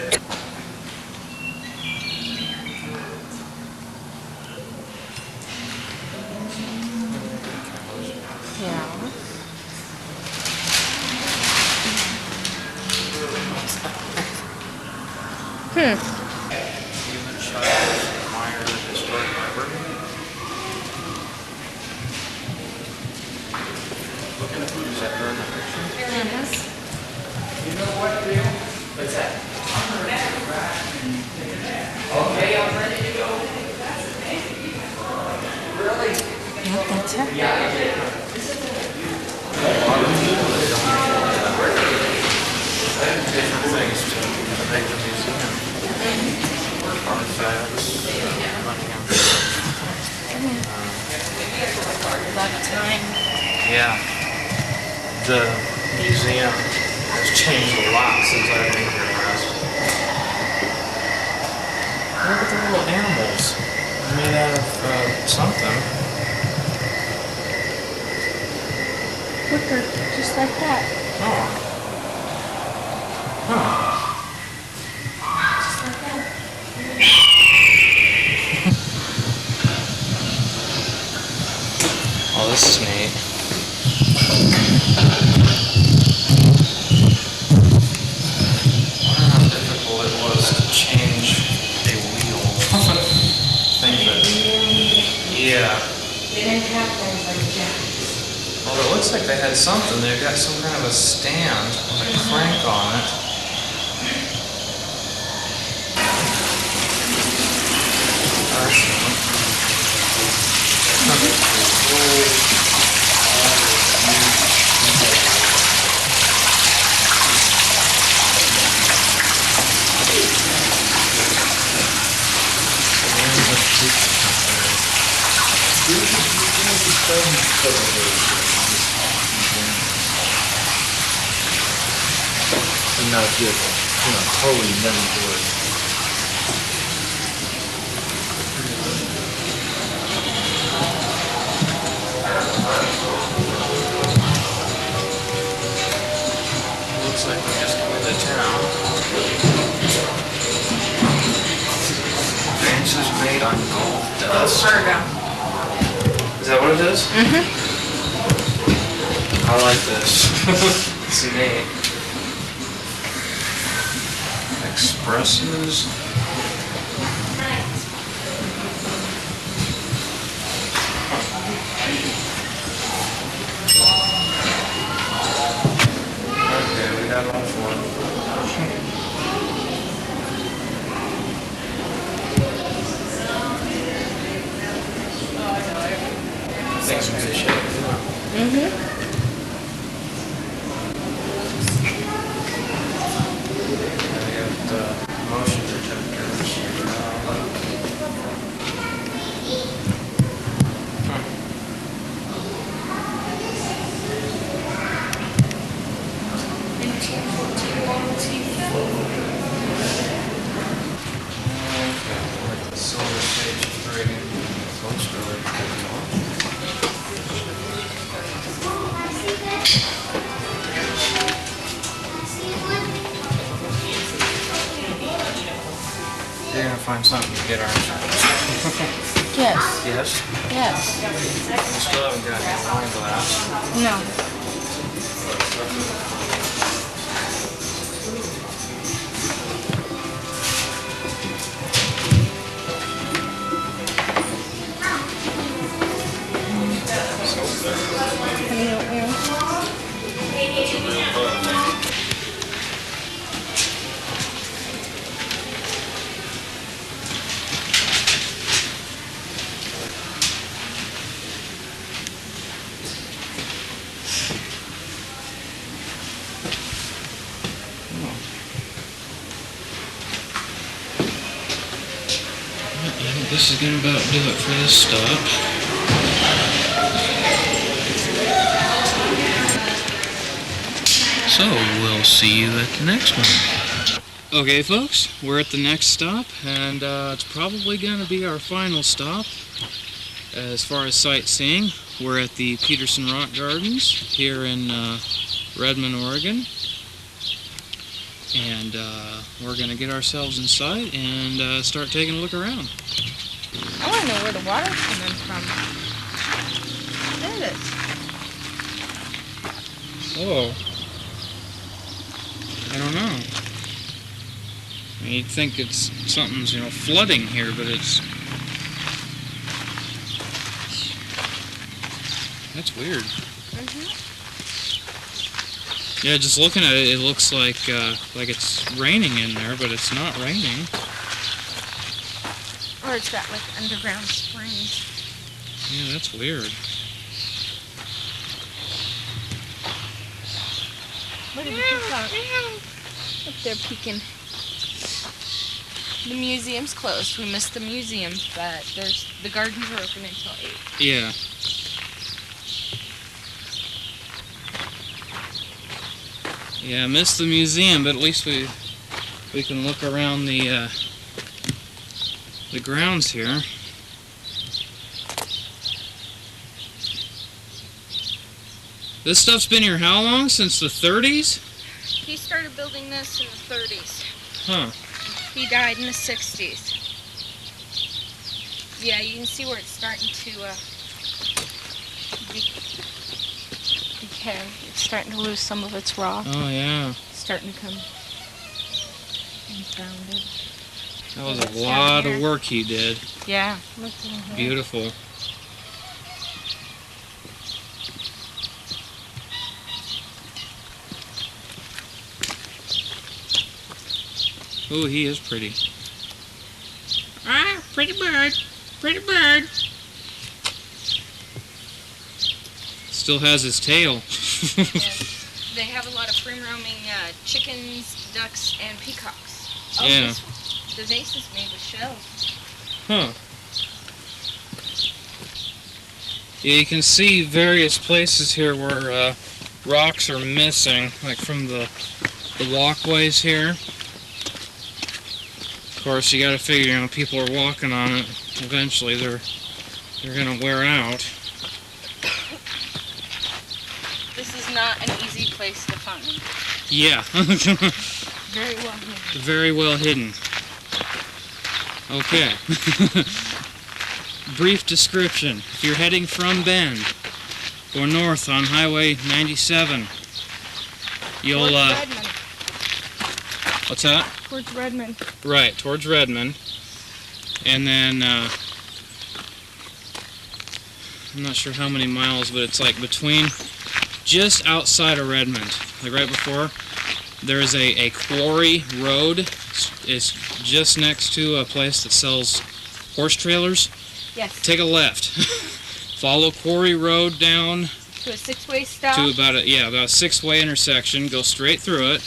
Yeah. Human child admired historic library. Is that her in the picture? You know what, Bill? What's that? Okay, I'm ready to go. Really? Yep, that's her. Different things to make the museum. Artifacts, Lot of time. yeah. The museum has changed a lot since I've been here last. Look at the little animals made out of something. Wicker, just like that. Oh. Huh. Just like that. Oh, this is neat. I wonder how difficult it was to change a wheel. Yeah. They didn't have things like jacks. Well, it looks like they had something. They've got some kind of a stand with a crank on it. And not just, totally never do it. Looks like we just came into town. Benches made on gold dust. Is that what it is? Mm-hmm. I like this. It's neat. Expresses. Okay, we got all four. Things in good shape. Mm-hmm. Motion detectors. Like the silver stage 3. Looks really cool. You're gonna find something to get our insurance. Yes. Yes? Yes. We still haven't got any wine glass. No. I think this is gonna about do it for this stop. So we'll see you at the next one. Okay folks, we're at the next stop, and it's probably going to be our final stop as far as sightseeing. We're at the Peterson Rock Gardens here in Redmond, Oregon. And we're going to get ourselves inside and start taking a look around. I want to know where the water's coming from. There it is. Oh. I don't know. I mean, you'd think it's something's, flooding here, but it's... That's weird. Yeah, just looking at it, it looks like it's raining in there, but it's not raining. Or it's got like underground springs. Yeah, that's weird. Look at the peacock. Up there peeking. The museum's closed. We missed the museum, but the gardens are open until 8. Yeah. Yeah, I missed the museum, but at least we can look around the grounds here. This stuff's been here how long? Since the 30s? He started building this in the 30s. Huh. He died in the 60s. Yeah, you can see where it's starting to decay. It's starting to lose some of its rock. Oh, yeah. It's starting to come unfounded. That was a lot of work he did. Yeah. Look at him here. Beautiful. Oh, he is pretty. Ah, pretty bird. Pretty bird. Still has his tail. Yes. They have a lot of free-roaming chickens, ducks, and peacocks. Oh, Yeah. The vase is made with shells. Huh. Yeah, you can see various places here where rocks are missing, like from the walkways here. Of course, you got to figure, people are walking on it. Eventually, they're gonna wear out. This is not an easy place to find. Yeah. Very well hidden. Very well hidden. Okay. Brief description. If you're heading from Bend, go north on Highway 97. You'll Towards Redmond. What's that? Towards Redmond. Right, towards Redmond. And then I'm not sure how many miles, but it's like between, just outside of Redmond, like right before, there is a quarry road. It's just next to a place that sells horse trailers. Yes. Take a left. Follow quarry road down To a 6-way stop. to about a 6-way intersection. Go straight through it,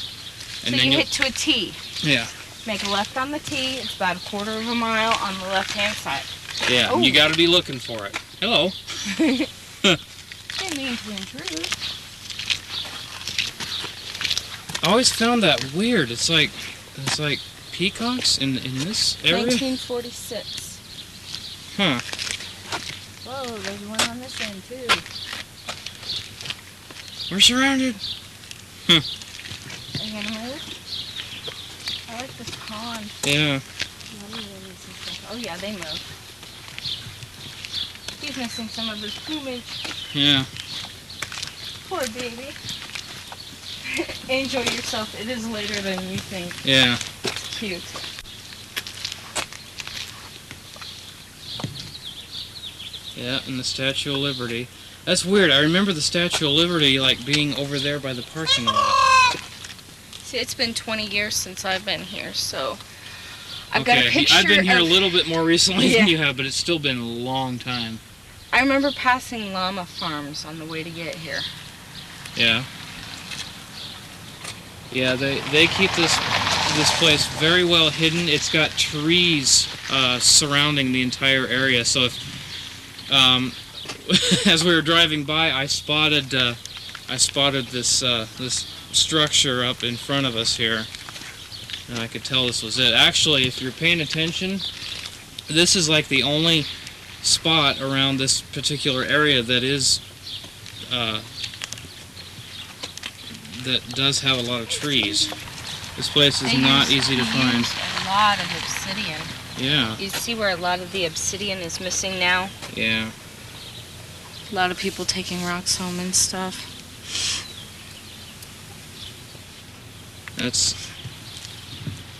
and so then you you'll, hit to a T. yeah, Make a left on the T. It's about a quarter of a mile on the left-hand side. yeah. Oh. You got to be looking for it. Hello. Didn't mean to intrude. I always found that weird. It's like peacocks in this area. 1946. Huh. Whoa, there's one on this end too. We're surrounded. Are you gonna move? I like this pond. Yeah. Oh yeah, they move. He's missing some of his plumage. Yeah. Poor baby. Enjoy yourself. It is later than you think. Yeah. It's cute. Yeah, and the Statue of Liberty. That's weird. I remember the Statue of Liberty like being over there by the parking lot. See, it's been 20 years since I've been here, so I've got a Okay, picture I've been here a of- little bit more recently Yeah. than you have, but it's still been a long time. I remember passing llama farms on the way to get here. Yeah. Yeah, they keep this place very well hidden. It's got trees surrounding the entire area, so if as we were driving by, I spotted I spotted this this structure up in front of us here, and I could tell this was it. Actually, if you're paying attention, this is like the only spot around this particular area that is that does have a lot of trees. This place is not easy to find. A lot of obsidian. Yeah. You see where a lot of the obsidian is missing now? Yeah. A lot of people taking rocks home and stuff.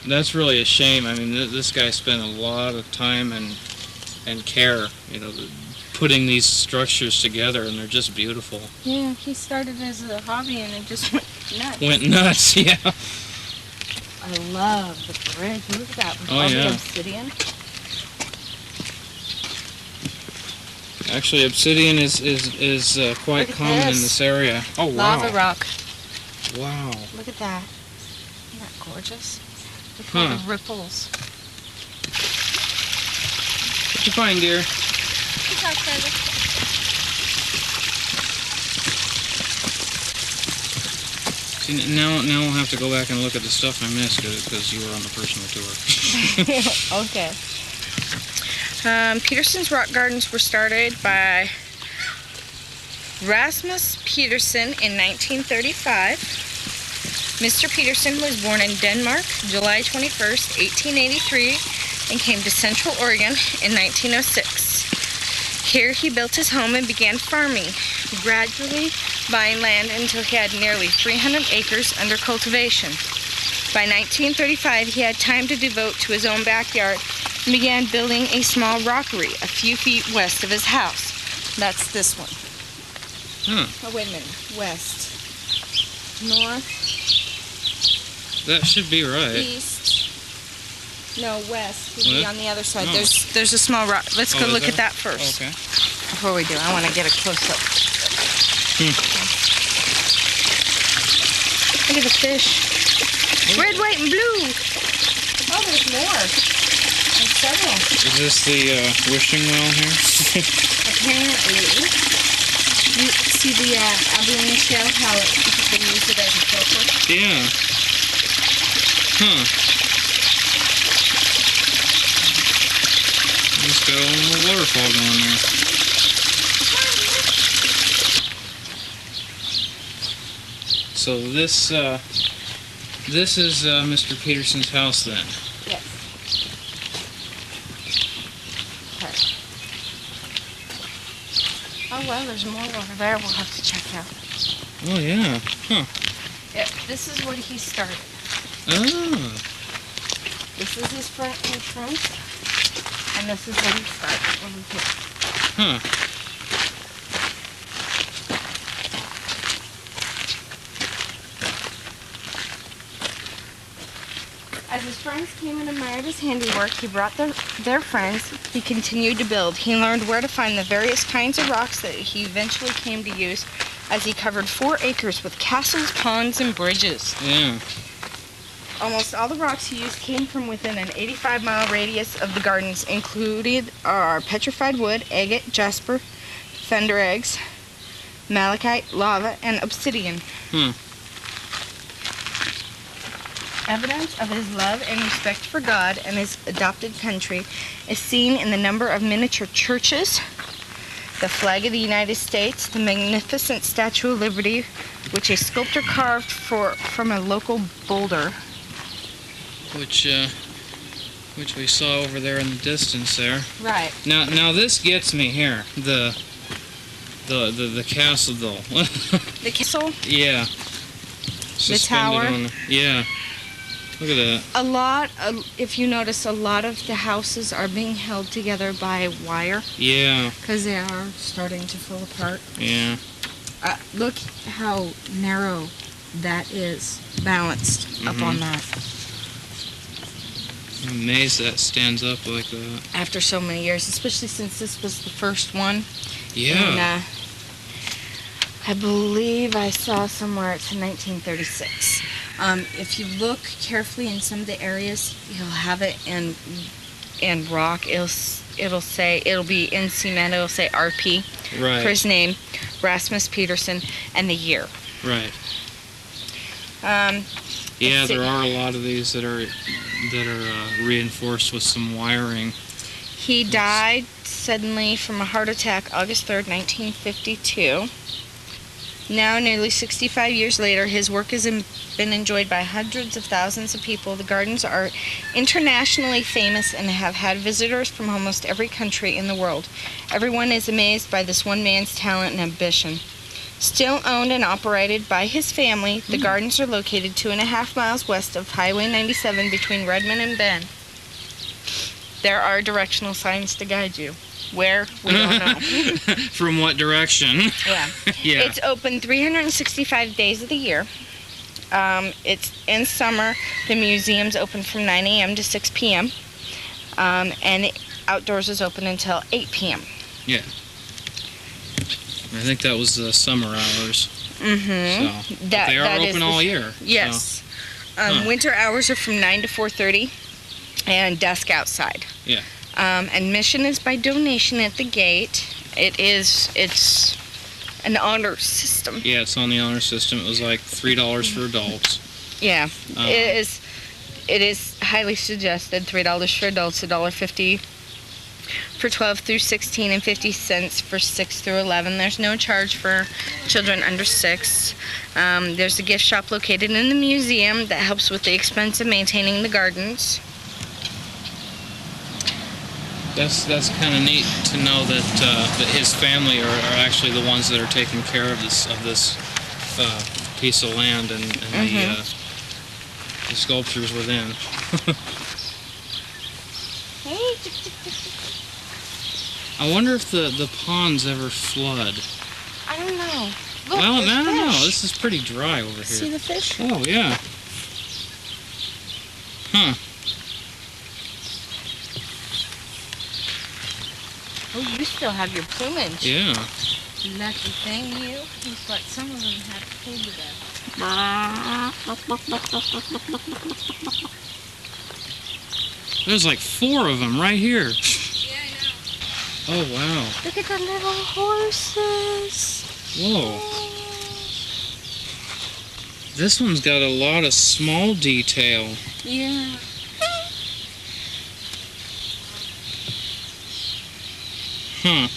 That's really a shame. I mean, this guy spent a lot of time and care, you know, putting these structures together, and they're just beautiful. Yeah, he started as a hobby and it just went nuts. Went nuts, yeah. I love the bridge. Look at that. With Oh, all yeah. the obsidian. Actually, obsidian is quite Look at common in this. this area. Oh, wow. Lava rock. Wow. Look at that. Isn't that gorgeous? Look at Huh. all the ripples. What'd you find, dear? See, now we'll have to go back and look at the stuff I missed because you were on the personal tour. Okay. Peterson's Rock Gardens were started by Rasmus Peterson in 1935. Mr. Peterson was born in Denmark, July 21st, 1883, and came to Central Oregon in 1906. Here he built his home and began farming, gradually buying land until he had nearly 300 acres under cultivation. By 1935, he had time to devote to his own backyard and began building a small rockery a few feet west of his house. That's this one. Oh, wait a minute. West. North. That should be right. East. No, west would be West? on the other side. Oh. There's a small rock. Let's go is look there? at that first. Okay. Before we do, I want to get a close up. Look at the fish. Red, white, and blue. Oh, there's more. There's several. Is this the wishing well here? Apparently. You see the abalone shell, how they use it as a filter? Yeah. Huh. Just got a little waterfall going there. So this is Mr. Peterson's house then. Yes. Okay. Oh well, there's more over there we'll have to check out. Oh yeah. Huh. Yeah, this is where he started. Ah. This is his front entrance, and this is where he started over here. Huh. As his friends came and admired his handiwork, he brought their friends. He continued to build. He learned where to find the various kinds of rocks that he eventually came to use, as he covered 4 acres with castles, ponds, and bridges. Yeah. Almost all the rocks he used came from within an 85-mile radius of the gardens. Included are petrified wood, agate, jasper, thunder eggs, malachite, lava, and obsidian. Evidence of his love and respect for God and his adopted country is seen in the number of miniature churches, the flag of the United States, the magnificent Statue of Liberty, which a sculptor carved from a local boulder. Which we saw over there in the distance there. Right. Now this gets me here. The castle though. The castle? Yeah. The tower? Yeah. Look at that. If you notice, a lot of the houses are being held together by wire. Yeah. Because they are starting to fall apart. Yeah. Look how narrow that is, balanced up on that. I'm amazed that stands up like that. After so many years, especially since this was the first one. Yeah. And, I believe I saw somewhere it's in 1936. If you look carefully in some of the areas, you'll have it in rock. It'll be in cement. It'll say RP Right. for his name, Rasmus Peterson, and the year. Right. Yeah, see. there are a lot of these that are reinforced with some wiring. He died suddenly from a heart attack August 3rd, 1952. Now, nearly 65 years later, his work has been enjoyed by hundreds of thousands of people. The gardens are internationally famous and have had visitors from almost every country in the world. Everyone is amazed by this one man's talent and ambition. Still owned and operated by his family, the gardens are located 2.5 miles west of Highway 97 between Redmond and Bend. There are directional signs to guide you. Where? We don't know. From what direction? Yeah. Yeah. It's open 365 days of the year. It's in summer. The museum's open from 9 a.m. to 6 p.m. And outdoors is open until 8 p.m. Yeah. I think that was the summer hours. Mm-hmm. So, but they are open all year. Yes. So. Winter hours are from 9 to 4:30 and dusk outside. Yeah. Admission is by donation at the gate. It's an honor system. Yeah, it's on the honor system. It was like $3 for adults. Yeah. It is highly suggested. $3 for adults, $1.50 for 12 through 16, and 50 cents for 6 through 11. There's no charge for children under 6. There's a gift shop located in the museum that helps with the expense of maintaining the gardens. That's kind of neat to know that that his family are actually the ones that are taking care of this piece of land and the sculptures within. I wonder if the ponds ever flood. I don't know. Look, Well, I don't know. fish. This is pretty dry over here. See the fish? Oh, yeah. Huh. Oh, you still have your plumage. Yeah. Lucky thing, you. But some of them have pulled to death. There's like 4 of them right here. Yeah, I know. Oh, wow. Look at the little horses. Whoa. This one's got a lot of small detail. Yeah. Huh.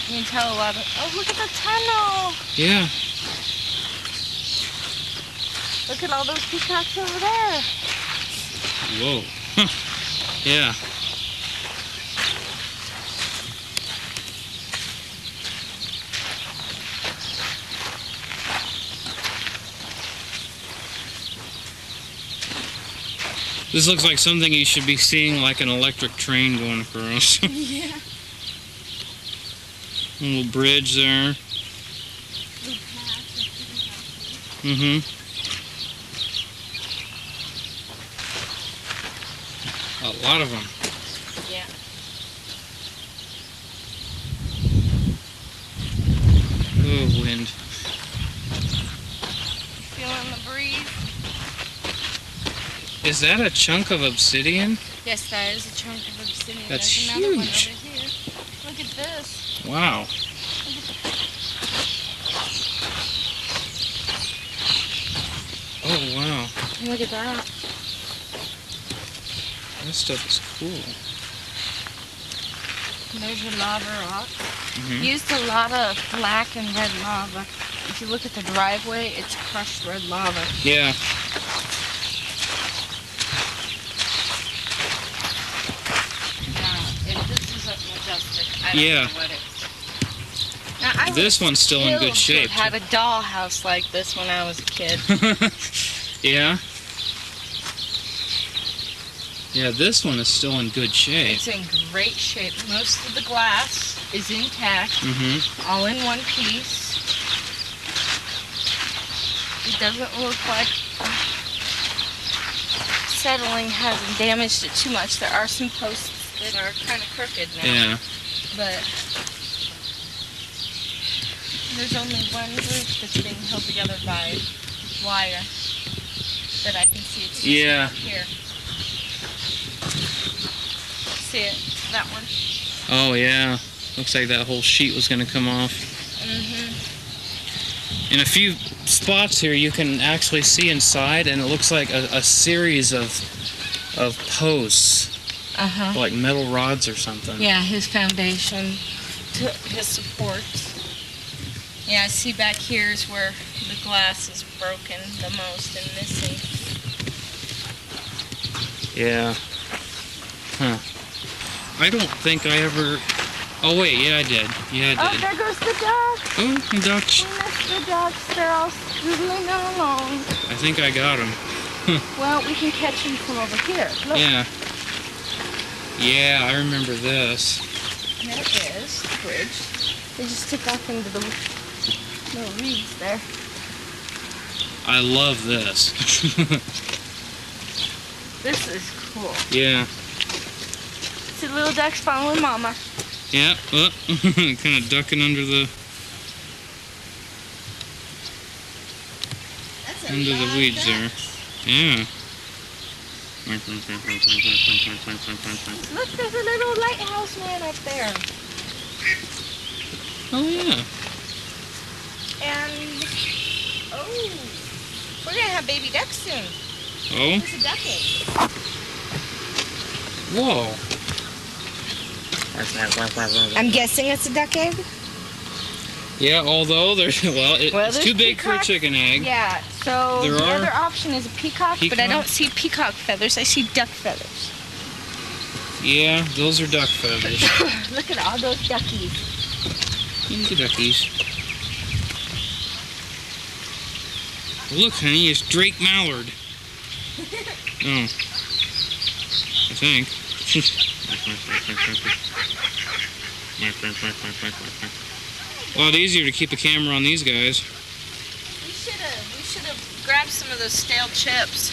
You can tell a lot of... Oh, look at the tunnel. Yeah. Look at all those peacocks over there. Whoa. Huh. Yeah. This looks like something you should be seeing, like an electric train going across. Yeah. A little bridge there. Mm-hmm. A lot of them. Yeah. Oh, wind. Feeling the breeze? Is that a chunk of obsidian? Yes, that is a chunk of obsidian. That's There's another one huge. over here. Look at this. Wow. Oh, wow. Look at that. That stuff is cool. There's your lava rock. Mm-hmm. Used a lot of black and red lava. If you look at the driveway, it's crushed red lava. Yeah. This is a majestic. I don't Yeah. know what it is. Now, I This one's still in good killed to shape. have had a dollhouse like this when I was a kid. Yeah. Yeah, this one is still in good shape. It's in great shape. Most of the glass is intact, Mm-hmm. all in one piece. It doesn't look like settling hasn't damaged it too much. There are some posts that are kind of crooked now. Yeah. But there's only one roof that's being held together by wire that I can see. It's just Yeah. here. See it? That one. Oh, yeah. Looks like that whole sheet was going to come off. In a few spots here, you can actually see inside, and it looks like a series of posts, like metal rods or something. Yeah, his foundation, his supports. Yeah, I see back here is where the glass is broken the most and missing. Yeah. Huh. I don't think I ever... Oh, wait, yeah, I did. Yeah, I Oh, did. there goes the duck. Oh, the ducks. We missed the ducks. They're all swiveling along. I think I got them. Well, we can catch them from over here. Look. Yeah. Yeah, I remember this. There it is, the bridge. They just took off into the little reeds there. I love this. This is cool. Yeah. See little ducks following mama. Yeah, oh, kind of ducking under the weeds there. Yeah. Look, there's a little lighthouse man up there. Oh yeah. And oh, we're gonna have baby ducks soon. Oh. There's a duck egg. Whoa. I'm guessing it's a duck egg. Yeah, although there's it's there's too big for a peacocks. chicken egg. Yeah. So There the are other option is a peacock, but I peacock? don't see peacock feathers. I see duck feathers. Yeah, those are duck feathers. Look at all those duckies. The duckies. Look, honey, it's Drake Mallard. Oh. I think. A lot easier to keep a camera on these guys. We should have grabbed some of those stale chips.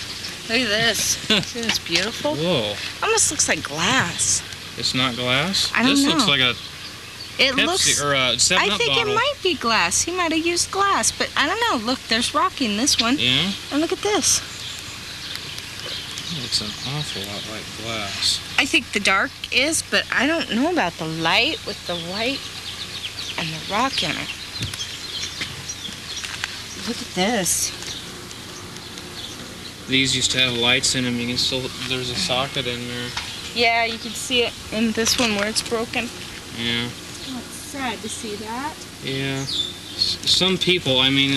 Look at this. Isn't this beautiful? Whoa. Almost looks like glass. It's not glass? I don't This know. looks like a It Pepsi looks. or a 7-Up I think bottle. it might be glass. He might have used glass, but I don't know. Look, there's rock in this one. Yeah? And look at this. It looks an awful lot like glass. I think the dark is, but I don't know about the light with the white and the rock in it. Look at this. These used to have lights in them. You can still, there's a socket in there. Yeah, you can see it in this one where it's broken. Yeah. Oh, it's sad to see that. Yeah. Some people, I mean,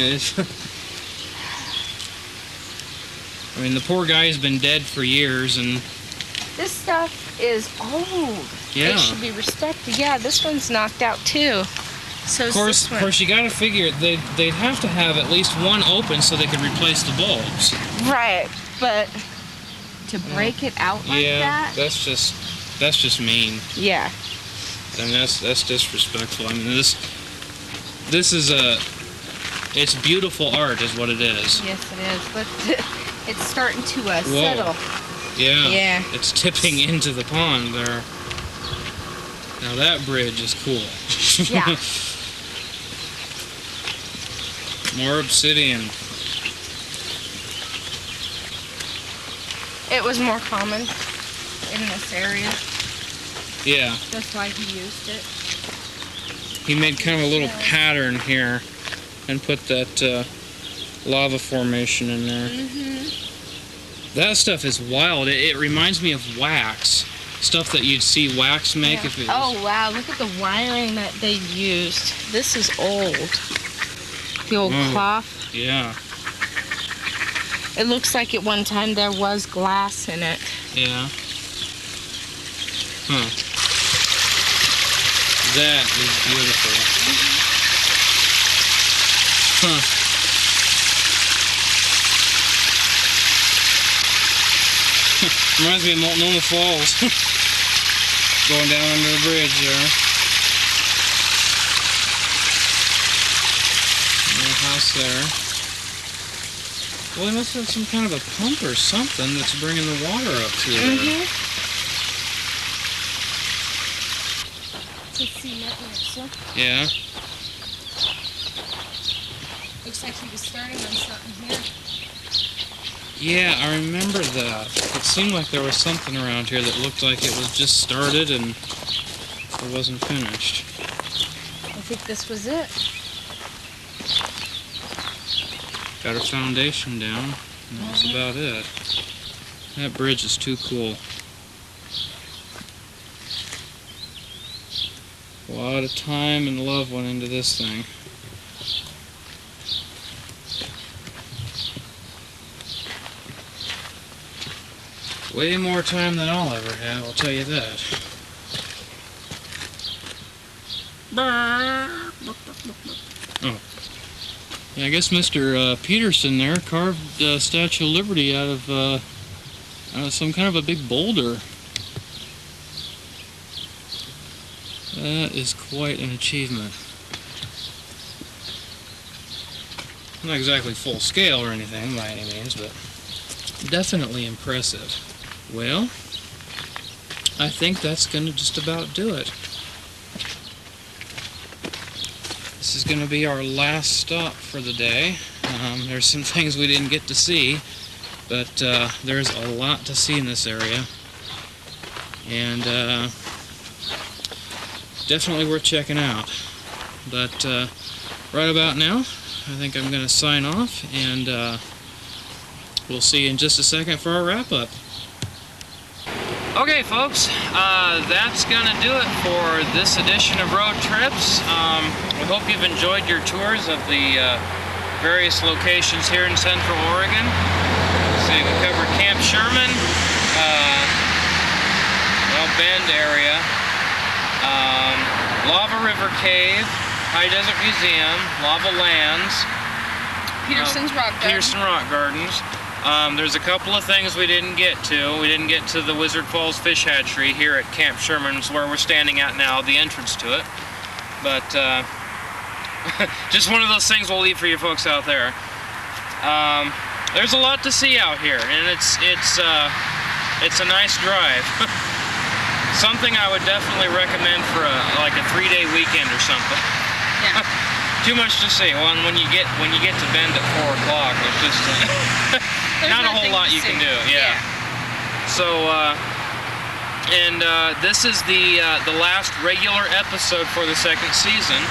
the poor guy's been dead for years, and This stuff is old. Yeah. It should be respected. Yeah, this one's knocked out too. So of course, you got to figure they'd have to have at least one open so they could replace the bulbs. Right, but to break it out like Yeah, that. that's just mean, Yeah. and that's disrespectful. I mean, this is it's beautiful art, is what it is. Yes, it is. But it's starting to Whoa. settle. Yeah. Yeah. It's tipping into the pond there. Now that bridge is cool. Yeah. More obsidian. It was more common in this area. Yeah. That's why he used it. He made kind of a little pattern here and put that lava formation in there. That stuff is wild. It reminds me of wax. Stuff that you'd see wax make if it was... Oh wow, look at the wiring that they used. This is old. The old cloth. Yeah. It looks like at one time there was glass in it. Yeah. Huh. That is beautiful. Huh. Reminds me of Multnomah Falls. Going down under the bridge there. Little house there. Well, they must have some kind of a pump or something that's bringing the water up to there. It's cement mixer. Yeah. Looks like he was starting on something here. Yeah, I remember that. It seemed like there was something around here that looked like it was just started and it wasn't finished. think this was it. Got a foundation down, and that's about it. That bridge is too cool. A lot of time and love went into this thing. Way more time than I'll ever have, I'll tell you that. Oh. Yeah, I guess Mr. Peterson there carved the Statue of Liberty out of some kind of a big boulder. That is quite an achievement. Not exactly full scale or anything by any means, but definitely impressive. Well, I think that's going to just about do it. This is going to be our last stop for the day. There's some things we didn't get to see, but there's a lot to see in this area. And definitely worth checking out. But right about now, I think I'm going to sign off, and we'll see you in just a second for our wrap-up. Okay, folks, that's going to do it for this edition of Road Trips. We hope you've enjoyed your tours of the various locations here in Central Oregon. So we covered Camp Sherman, Bend area, Lava River Cave, High Desert Museum, Lava Lands, Peterson Rock Gardens. There's a couple of things we didn't get to. We didn't get to the Wizard Falls Fish Hatchery here at Camp Sherman, where we're standing at now, the entrance to it. But just one of those things we'll leave for you folks out there. There's a lot to see out here, and it's a nice drive. Something I would definitely recommend for like a 3-day weekend or something. Yeah. Too much to see. Well, when you get to Bend at 4 o'clock, it's just not a whole lot you can do. Yeah. So, this is the last regular episode for the second season,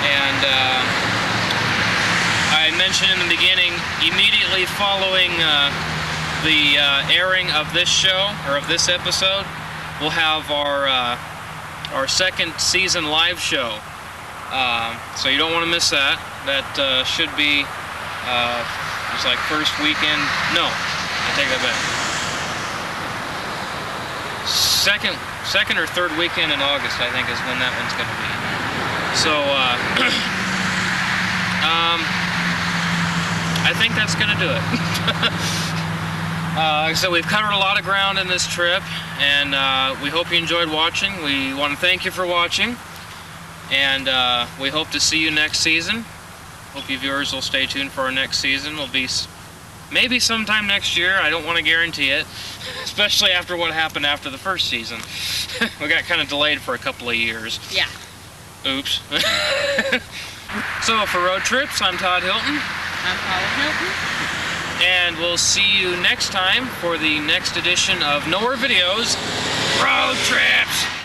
and I mentioned in the beginning, immediately following the airing of this show or of this episode, we'll have our second season live show. So you don't want to miss that. That should be it's like first weekend. No, I take that back. Second or third weekend in August, I think, is when that one's going to be. So I think that's going to do it. So we've covered a lot of ground in this trip, and we hope you enjoyed watching. We want to thank you for watching, and we hope to see you next season. Hope you viewers will stay tuned for our next season. It'll be maybe sometime next year. I don't want to guarantee it, especially after what happened after the first season. We got kind of delayed for a couple of years. Yeah. Oops. So for Road Trips, I'm Todd Hilton. I'm Holly Hilton. And we'll see you next time for the next edition of Nowhere Videos Road Trips.